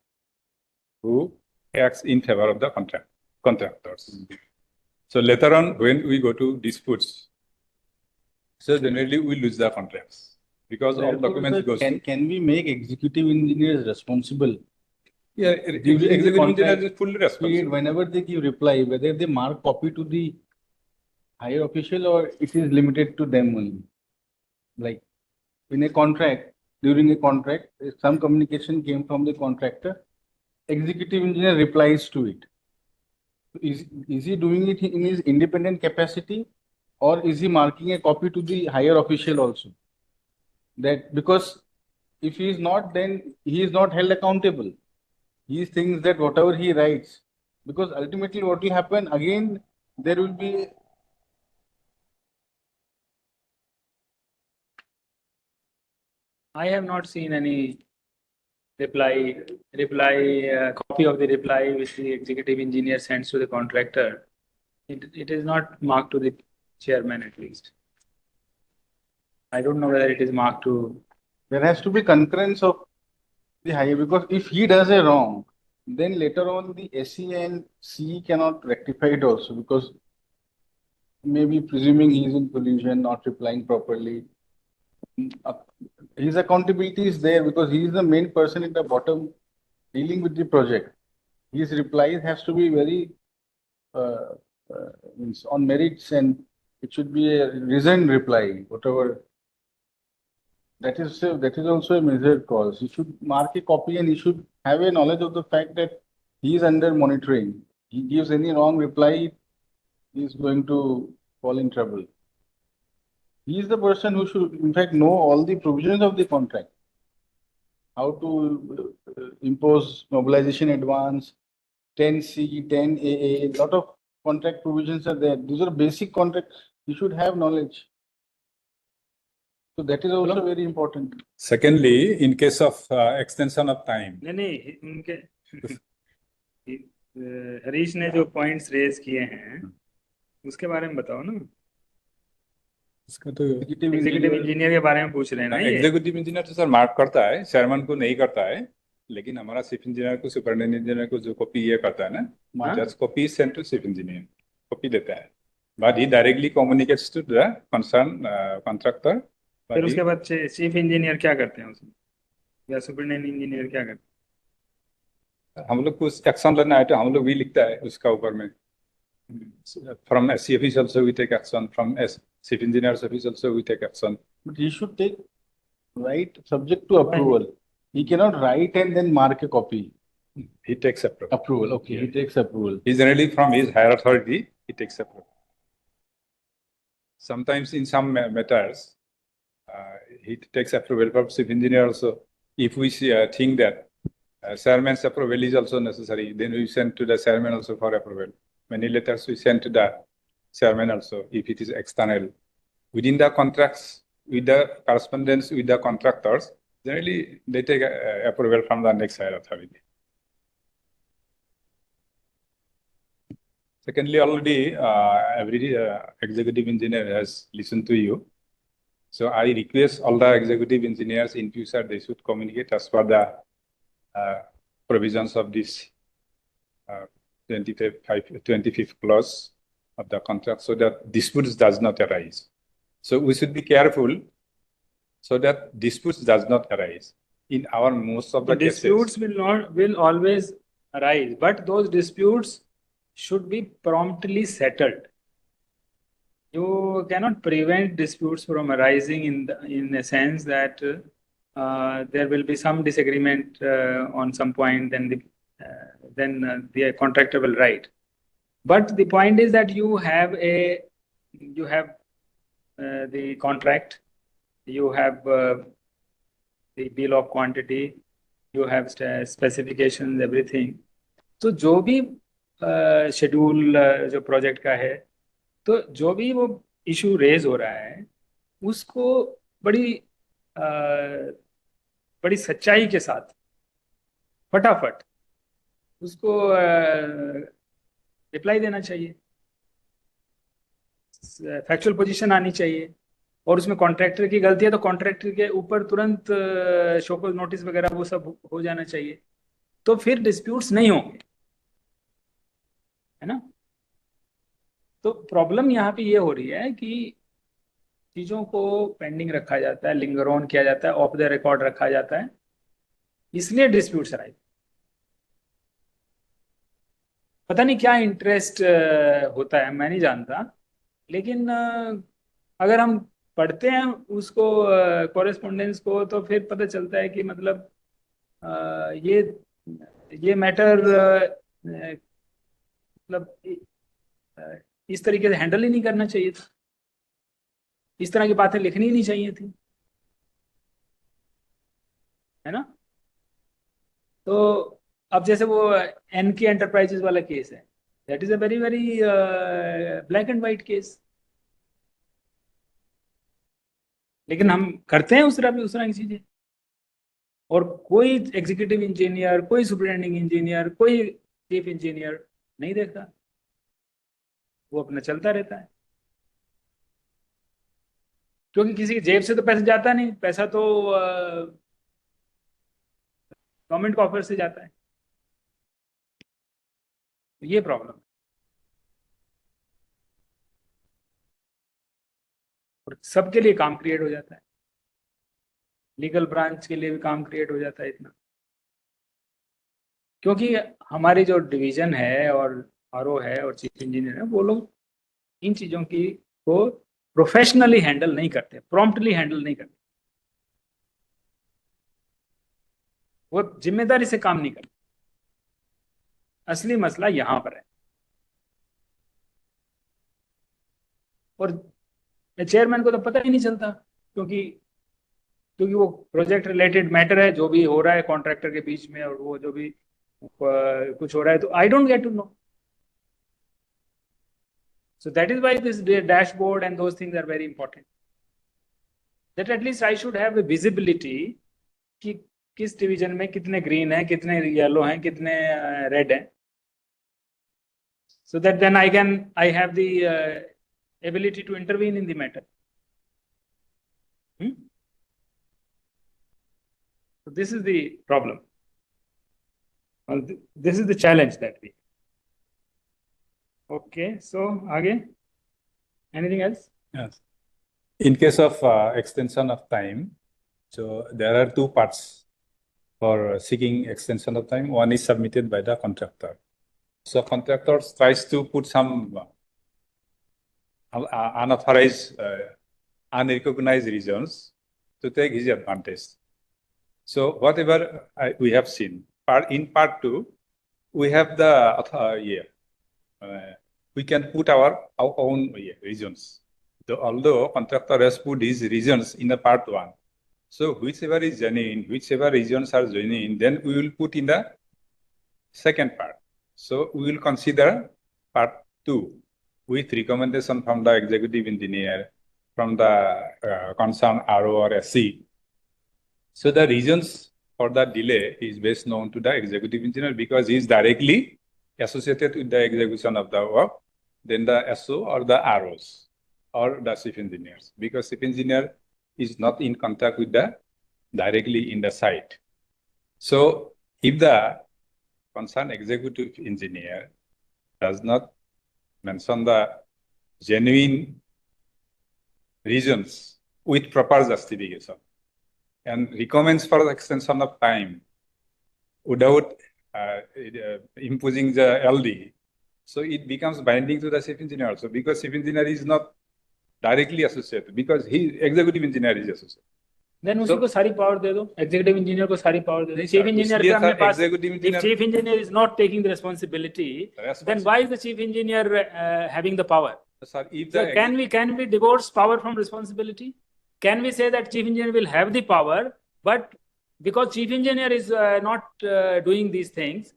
who acts in favor of the contractors. So later on, when we go to disputes, so generally we lose the contracts because all documents goes. Can we make executive engineers responsible Yeah, During the executive engineer contract is fully period, responsible. whenever they give reply, whether they mark copy to the higher official or it is limited to them only. Like in a contract, during a contract, if some communication came from the contractor, executive engineer replies to it. Is he doing it in his independent capacity or is he marking a copy to the higher official also? That because if he is not, then he is not held accountable. He thinks that whatever he writes, because ultimately what will happen again, there will be I have not seen any copy of the reply which the executive engineer sends to the contractor. It is not marked to the chairman at least. I don't know whether it is marked to. there has to be concurrence of the higher, because if he does a wrong, then later on the SE and CE cannot rectify it also, because maybe presuming he is in collusion, not replying properly. His accountability is there because he is the main person at the bottom dealing with the project. His replies has to be very means on merits, and it should be a reasoned reply, whatever. That is also a measured cause. He should mark a copy and he should have a knowledge of the fact that he is under monitoring. He gives any wrong reply, he is going to fall in trouble. He is the person who should, in fact, know all the provisions of the contract. How to impose mobilization advance, 10C, 10AA, a lot of contract provisions are there. These are basic contracts. You should have knowledge. So that is also very important. Secondly, in case of extension of time, नहीं उनके हरीश ने जो points raise किए हैं उसके बारे में बताओ ना. इसका तो एग्जीक्यूटिव इंजीनियर के बारे में पूछ रहे हैं ना ये. एग्जीक्यूटिव इंजीनियर तो सर मार्क करता है, चेयरमैन को नहीं करता है, लेकिन हमारा चीफ इंजीनियर को, सुपरिटेंडेंट इंजीनियर को जो कॉपी ये करता है ना, just copy send to chief engineer, copy देता है, but he directly communicates to the concern contractor. फिर उसके बाद चीफ इंजीनियर क्या करते हैं उसमें, या सुपरिटेंडेंट इंजीनियर क्या करते हैं? हम लोग कुछ एक्शन लेना है तो हम लोग भी लिखता है उसका ऊपर में. From SC office also we take action. From chief engineer's office also we take action. But he should take right subject to approval. He cannot write and then mark a copy. He takes approval. Approval. Okay, he takes approval. He generally from his higher authority he takes approval. Sometimes in some matters he takes approval from chief engineer also. If we think that chairman's approval is also necessary, then we send to the chairman also for approval. Many letters we send to the chairman also if it is external. Within the contracts, with the correspondence with the contractors, generally they take approval from the next higher authority. Secondly, already every executive engineer has listened to you. So I request all the executive engineers in future they should communicate as per the provisions of this 25th clause of the contract, so that disputes does not arise. So we should be careful so that disputes does not arise. In our most of the cases, disputes will always arise, but those disputes should be promptly settled. You cannot prevent disputes from arising in a sense that there will be some disagreement on some point, then the contractor will write. But the point is that you have the contract, you have the bill of quantity, you have specifications, everything. तो जो भी schedule जो project का है, तो जो भी वो इशू रेज हो रहा है उसको बड़ी सच्चाई के साथ फटाफट उसको रिप्लाई देना चाहिए, फैक्चुअल पोजीशन आनी चाहिए, और उसमें कॉन्ट्रैक्टर की गलती है तो कॉन्ट्रैक्टर के ऊपर तुरंत शोकॉज नोटिस वगैरह वो सब हो जाना चाहिए, तो फिर डिस्प्यूट्स नहीं होंगे, है ना. तो प्रॉब्लम यहाँ पे ये हो रही है कि चीज़ों को पेंडिंग रखा जाता है, लिंगर ऑन किया जाता है, ऑफ द रिकॉर्ड रखा जाता है, इसलिए डिस्प्यूट्स आए. पता नहीं क्या इंटरेस्ट होता है, मैं नहीं जानता, लेकिन अगर हम पढ़ते हैं उसको कॉरेस्पोंडेंस को, तो फिर पता चलता है कि मतलब ये मैटर मतलब इस तरीके से हैंडल ही नहीं करना चाहिए था, इस तरह की बातें लिखनी ही नहीं चाहिए थी, है ना। तो अब जैसे वो एन की एंटरप्राइजेस वाला केस है, that is a very very black and white case, लेकिन हम करते हैं उस तरह की चीजें, और कोई एग्जीक्यूटिव इंजीनियर, कोई सुपरिटेंडिंग इंजीनियर, कोई चीफ इंजीनियर नहीं देखता, वो अपना चलता रहता है, क्योंकि किसी की जेब से तो पैसा जाता नहीं, पैसा तो गवर्नमेंट कॉफर से जाता है, तो ये प्रॉब्लम है। और सबके लिए काम क्रिएट हो जाता है, लीगल ब्रांच के लिए भी काम क्रिएट हो जाता है इतना, क्योंकि हमारी जो डिवीजन है और आरओ है और चीफ इंजीनियर है, वो लोग इन चीज़ों की को प्रोफेशनली हैंडल नहीं करते, प्रॉम्प्टली हैंडल नहीं करते, वो जिम्मेदारी से काम नहीं करते। असली मसला यहां पर है, और चेयरमैन को तो पता ही नहीं चलता, क्योंकि वो प्रोजेक्ट रिलेटेड मैटर है, जो भी हो रहा है कॉन्ट्रैक्टर के बीच में, और वो जो भी कुछ हो रहा है, तो I don't get to know. So that is why this dashboard and those things are very important. That at least I should have a visibility कि किस डिवीजन में कितने ग्रीन हैं, कितने येलो हैं, कितने रेड हैं, so that then I have the ability to intervene in the matter. So this is the problem. This is the challenge that we. Okay, so आगे anything else? Yes. In case of extension of time, so there are two parts for seeking extension of time. One is submitted by the contractor. So contractor tries to put some unauthorized, unrecognized reasons to take his advantage. So whatever we have seen, in part 2, we have the we can put our own reasons. Although contractor has put his reasons in the part 1. So whichever is genuine, whichever reasons are genuine, then we will put in the second part. So we will consider part 2 with recommendation from the executive engineer, from the concerned RO or SC. So the reasons for the delay is best known to the executive engineer, because he is directly associated with the execution of the work, then the SO or the ROs or the chief engineers, because chief engineer is not in contact with the directly in the site. So if the concerned executive engineer does not mention the genuine reasons with proper justification and recommends for the extension of time without imposing the LD, so it becomes binding to the chief engineer also, because chief engineer is not directly associated, because he executive engineer is associated. Then उसी को सारी power दे दो, executive engineer को सारी power दे दो। Chief engineer के अपने पास, if chief engineer is not taking the responsibility, then why is the chief engineer having the power? Sir, if So can we divorce power from responsibility? Can we say that chief engineer will have the power, but because chief engineer is not doing these things,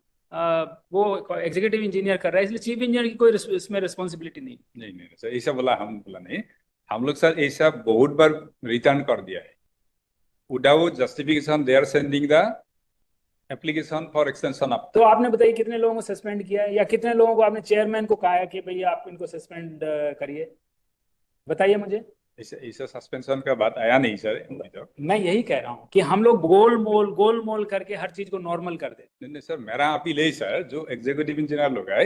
वो executive engineer कर रहा है, इसलिए chief engineer की कोई इसमें responsibility नहीं। नहीं सर, ऐसा बोला नहीं, हम लोग सर ऐसा बहुत बार रिटर्न कर दिया है, without justification they are sending the application for extension of. तो आपने बताइए कितने लोगों को सस्पेंड किया है, या कितने लोगों को आपने चेयरमैन को कहा है कि भैया आप इनको सस्पेंड करिए, बताइए मुझे। ऐसा सस्पेंशन का बात आया नहीं सर। मैं यही कह रहा हूँ कि हम लोग गोल मोल करके हर चीज को नॉर्मल कर दे। नहीं सर, मेरा अपील है सर, जो एग्जीक्यूटिव इंजीनियर लोग है,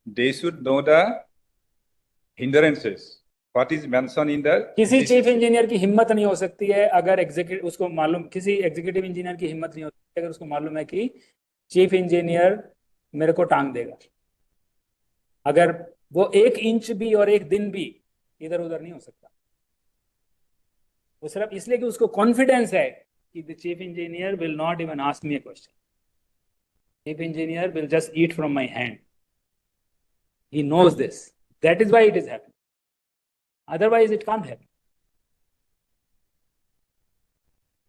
they should know the hindrances, what is mention in the. किसी चीफ इंजीनियर की हिम्मत नहीं हो सकती है अगर एग्जीक्यूटिव उसको मालूम, किसी एग्जीक्यूटिव इंजीनियर की हिम्मत नहीं हो सकती अगर उसको मालूम है कि चीफ इंजीनियर मेरे को टांग देगा, अगर वो 1 इंच भी और 1 दिन भी इधर उधर नहीं हो सकता। वो सिर्फ इसलिए कि उसको कॉन्फिडेंस है कि the chief engineer will not even ask me a question, chief engineer will just eat from my hand. He knows this. That is why it is happening. Otherwise, it can't happen.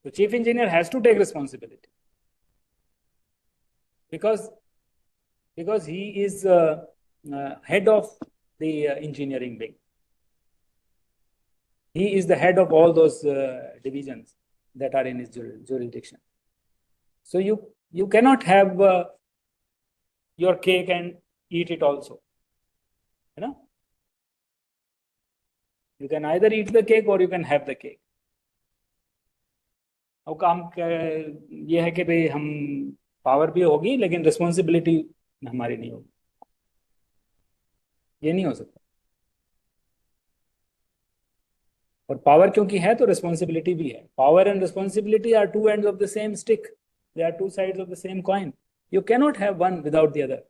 The chief engineer has to take responsibility because he is head of the engineering wing. He is the head of all those divisions that are in his jurisdiction. So you cannot have your cake and eat it also. You know, you can either eat the cake or you can have the cake. अब काम ये है कि भाई हम power भी होगी लेकिन रिस्पॉन्सिबिलिटी हमारी नहीं होगी, ये नहीं हो सकता। और पावर क्योंकि है तो रिस्पॉन्सिबिलिटी भी है। Power and responsibility are two ends of the same stick, they are two sides of the same coin. You cannot have one without the other.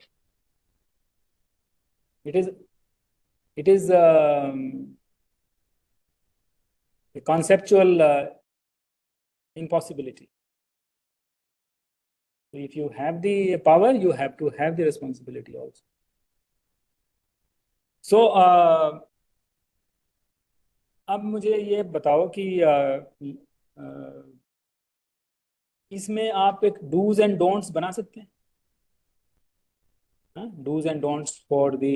It is a conceptual impossibility. So if you have the power, you have to have the responsibility also. So अब मुझे ये बताओ कि इसमें आप एक dos and don'ts बना सकते हैं, dos and don'ts for the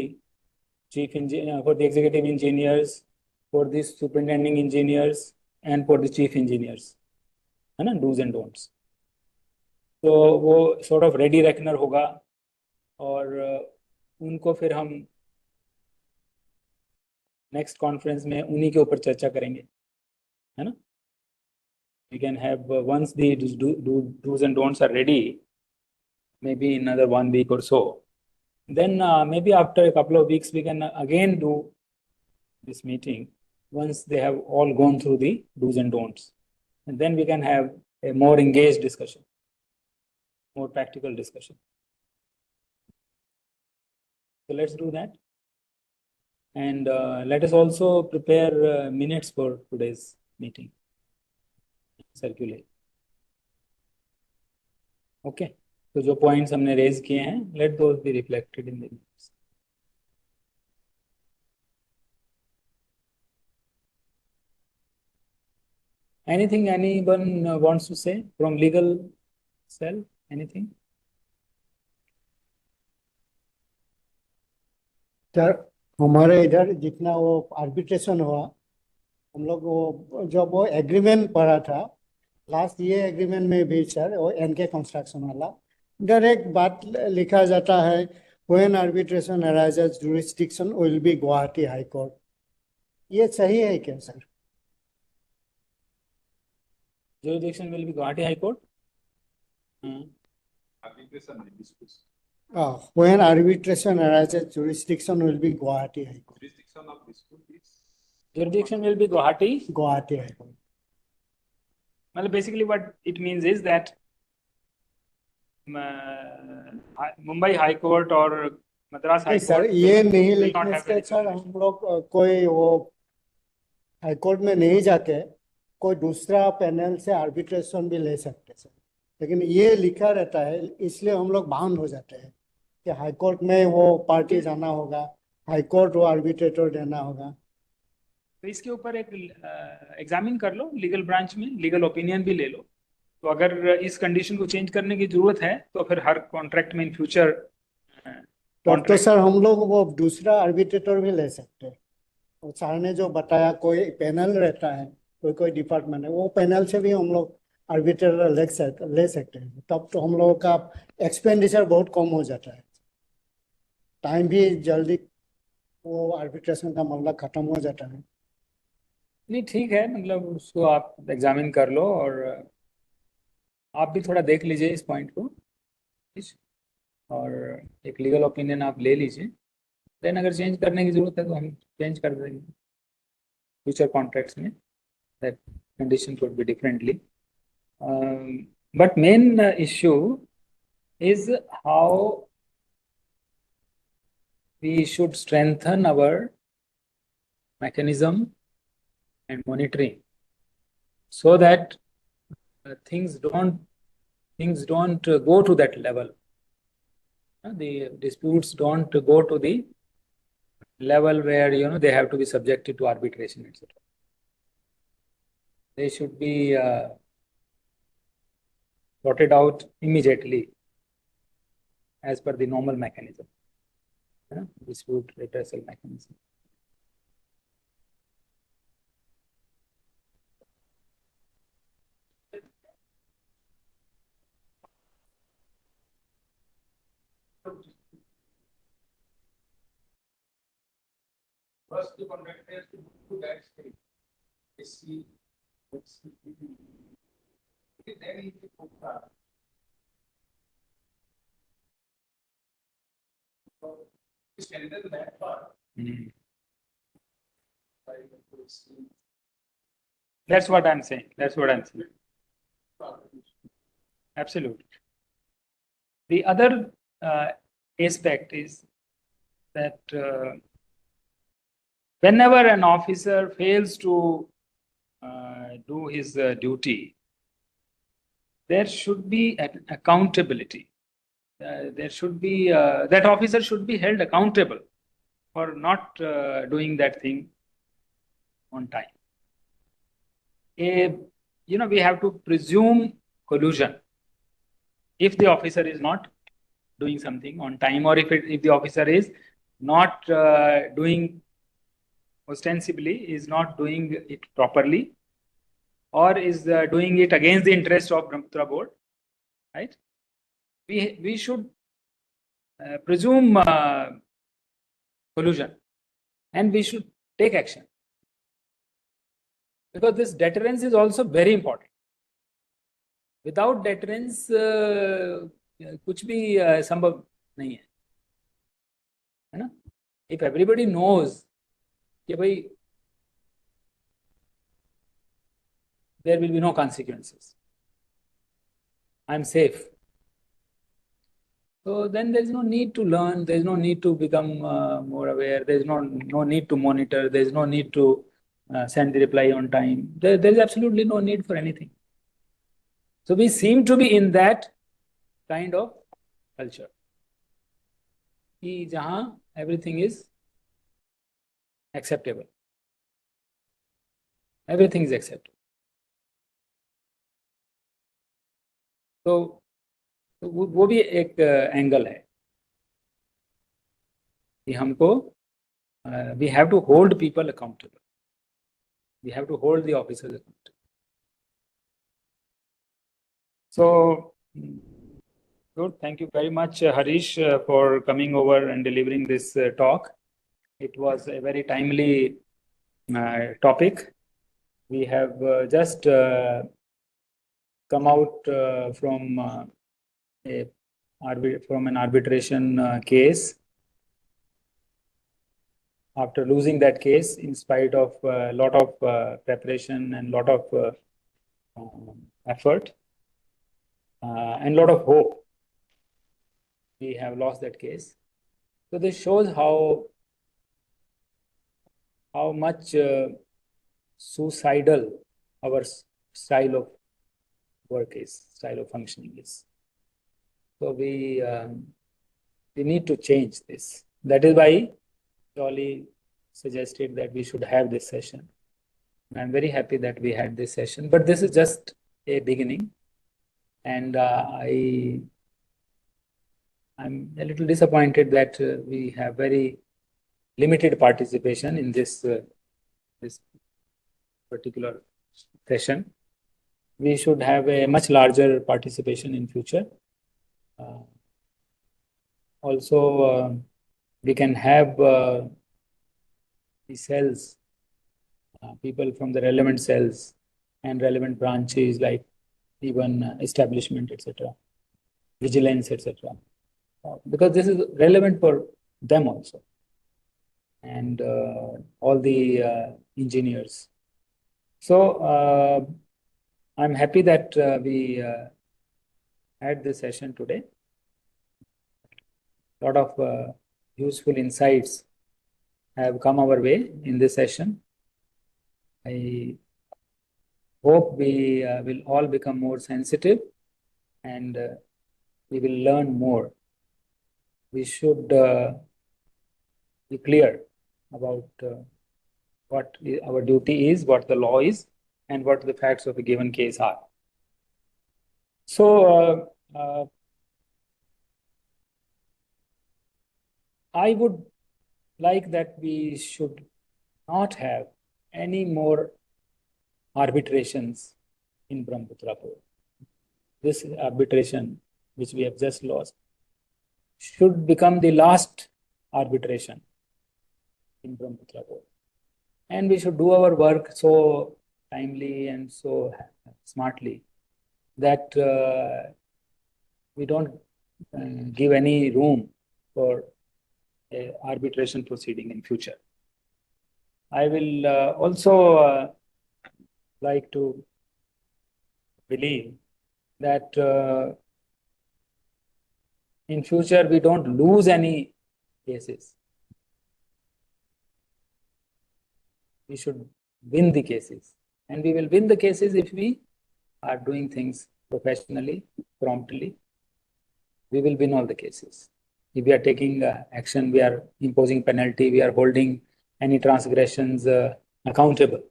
chief engineer, for the executive engineers, for the superintending engineers and for the chief engineers, है ना, do's and don'ts। तो वो sort of ready reckoner होगा और उनको फिर हम नेक्स्ट कॉन्फ्रेंस में उन्हीं के ऊपर चर्चा करेंगे, है ना। We can have once the do's and don'ts are ready, maybe another 1 week or so. Then maybe after a couple of weeks, we can again do this meeting once they have all gone through the do's and don'ts. And then we can have a more engaged discussion, more practical discussion. So let's do that. And let us also prepare minutes for today's meeting. Circulate. Okay. तो जो points हमने raise किए हैं, let those be reflected in the minutes. Anything anyone wants to say from legal cell? Anything? Sir हमारे इधर जितना वो arbitration हुआ, हम लोग वो जब वो एग्रीमेंट पढ़ा था लास्ट, ये एग्रीमेंट में भी सर वो एनके कंस्ट्रक्शन वाला इधर एक बात लिखा जाता है, when arbitration arises jurisdiction will be Guwahati high court. ये सही है क्या sir? Jurisdiction will be Guwahati High Court. Arbitration and disputes. When arbitration arises, jurisdiction will be Guwahati High Court. Jurisdiction of dispute is Jurisdiction will be Guwahati. Guwahati High Court. Well, basically what it means is that Mumbai High Court or Madras High sir Court ये नहीं will not लिखने have से any sir हम लोग कोई वो high court में नहीं जाके कोई दूसरा पैनल से आर्बिट्रेशन भी ले सकते सर, लेकिन ये लिखा रहता है इसलिए हम लोग बाउंड हो जाते हैं कि हाई कोर्ट में वो पार्टी जाना होगा, हाई कोर्ट वो आर्बिट्रेटर देना होगा। तो इसके ऊपर एक एग्जामिन कर लो लीगल ब्रांच में, लीगल ओपिनियन भी ले लो। तो अगर इस कंडीशन को चेंज करने की जरूरत है तो फिर हर कॉन्ट्रैक्ट में इन फ्यूचर तो सर हम लोग वो दूसरा आर्बिट्रेटर भी ले सकते हैं। और सर ने जो बताया कोई पैनल रहता है, कोई डिपार्टमेंट है, वो पैनल से भी हम लोग आर्बिट्रेटर ले सकते हैं। तब तो हम लोगों का एक्सपेंडिचर बहुत कम हो जाता है, टाइम भी जल्दी वो आर्बिट्रेशन का मामला खत्म हो जाता है। नहीं ठीक है, मतलब उसको आप एग्जामिन कर लो और आप भी थोड़ा देख लीजिए इस पॉइंट को, और एक लीगल ओपिनियन आप ले लीजिए। देन अगर चेंज करने की जरूरत है तो हम चेंज कर देंगे फ्यूचर कॉन्ट्रैक्ट्स में, that condition could be differently. But main issue is how we should strengthen our mechanism and monitoring so that things don't go to that level. The disputes don't go to the level where they have to be subjected to arbitration, etc. They should be sorted out immediately as per the normal mechanism, dispute redressal mechanism. First, the contractor has to go to that stage. See, then he will put strengthen that part. That's what I'm saying. Absolutely. The other aspect is that whenever an officer fails to do his duty, there should be an accountability. There should be that officer should be held accountable for not doing that thing on time. We have to presume collusion if the officer is not doing something on time, or if the officer is not doing ostensibly, is not doing it properly, or is doing it against the interest of Brahmaputra board, right? We should presume collusion, and we should take action, because this deterrence is also very important. Without deterrence, कुछ भी संभव नहीं है ना? If everybody knows कि भाई there will be no consequences, I'm safe, so then there is no need to learn, there is no need to become more aware, there is no need to monitor, there is no need to send the reply on time. There is absolutely no need for anything. So we seem to be in that kind of culture, कि जहाँ everything is acceptable. Everything is acceptable. तो वो भी एक angle है कि हमको we have to hold people accountable. We have to hold the officers accountable. So, good. Thank you very much, Harish, for coming over and delivering this talk. It was a very timely topic. We have just come out from an arbitration case. After losing that case, in spite of a lot of preparation and lot of effort and lot of hope, we have lost that case. So this shows how much suicidal our style of work is, style of functioning is. So we need to change this. That is why Jolly suggested that we should have this session. I'm very happy that we had this session, but this is just a beginning, and I'm a little disappointed that we have very limited participation in this particular session. We should have a much larger participation in future. Also, we can have the cells, people from the relevant cells and relevant branches, like even establishment, etc., vigilance, etc., because this is relevant for them also, and all the engineers. So I'm happy that we had this session today. A lot of useful insights have come our way in this session. I hope we will all become more sensitive and we will learn more. We should be clear about what our duty is, what the law is, and what the facts of a given case are. So, I would like that we should not have any more arbitrations in Brahmaputra Port. This arbitration, which we have just lost, should become the last arbitration in Brahmaputra Port. And we should do our work so timely and so smartly that we don't give any room for a arbitration proceeding in future. I will also like to believe that in future we don't lose any cases. We should win the cases, and we will win the cases if we are doing things professionally, promptly. We will win all the cases. If we are taking action, we are imposing penalty, we are holding any transgressions accountable,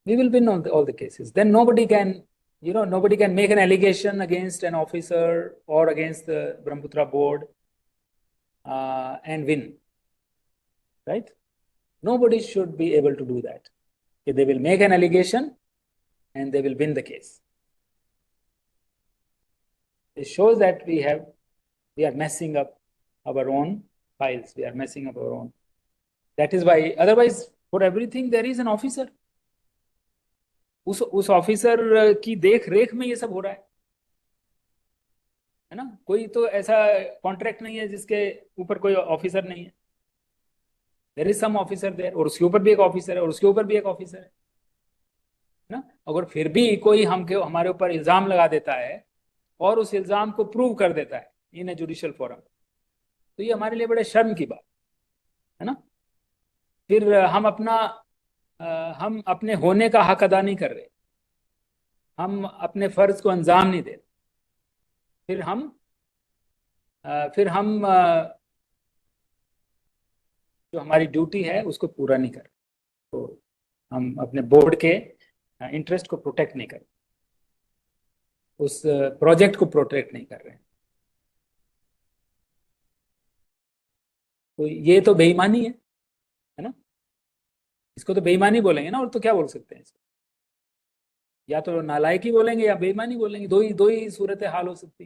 we will win all the cases. Then nobody can, nobody can make an allegation against an officer or against the Brahmaputra board and win, right? Nobody should be able to do that. They will make an allegation and they will win the case. It shows that we are messing up our own files. We are messing up our own. That is why, otherwise, for everything there is an officer. उस officer की देख रेख में ये सब हो रहा है ना? कोई तो ऐसा कॉन्ट्रैक्ट नहीं है जिसके ऊपर कोई ऑफिसर नहीं है. There is some officer there, और उसके ऊपर भी एक ऑफिसर है, और उसके ऊपर भी एक ऑफिसर है ना. अगर फिर भी कोई हमारे ऊपर इल्जाम लगा देता है और उस इल्जाम को प्रूव कर देता है इन ए जुडिशियल फोरम, तो ये हमारे लिए बड़े शर्म की बात है ना. फिर हम अपने होने का हक अदा नहीं कर रहे, हम अपने फर्ज को अंजाम नहीं दे रहे, फिर हम जो हमारी ड्यूटी है उसको पूरा नहीं कर रहे. तो हम अपने बोर्ड के इंटरेस्ट को प्रोटेक्ट नहीं कर रहे, उस प्रोजेक्ट को प्रोटेक्ट नहीं कर रहे. तो ये तो बेईमानी है ना. इसको तो बेईमानी बोलेंगे ना, और तो क्या बोल सकते हैं इसको? या तो नालायकी बोलेंगे या बेईमानी बोलेंगे. दो ही सूरत हाल हो सकती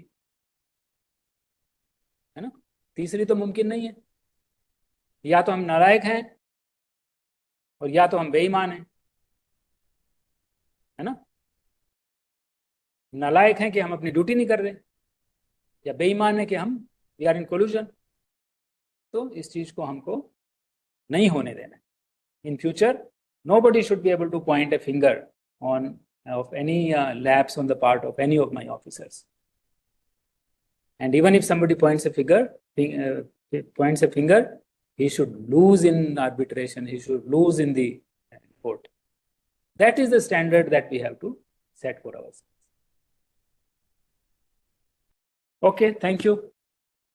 है ना. तीसरी तो मुमकिन नहीं है. या तो हम नालायक हैं और या तो हम बेईमान हैं, है ना. नालायक हैं कि हम अपनी ड्यूटी नहीं कर रहे, या बेईमान है कि हम वी आर इन कोल्यूजन. तो इस चीज को हमको नहीं होने देना. In future, nobody should be able to point a finger of any lapse on the part of any of my officers. And even if somebody points a finger, he should lose in arbitration. He should lose in the court. That is the standard that we have to set for ourselves. Okay, thank you.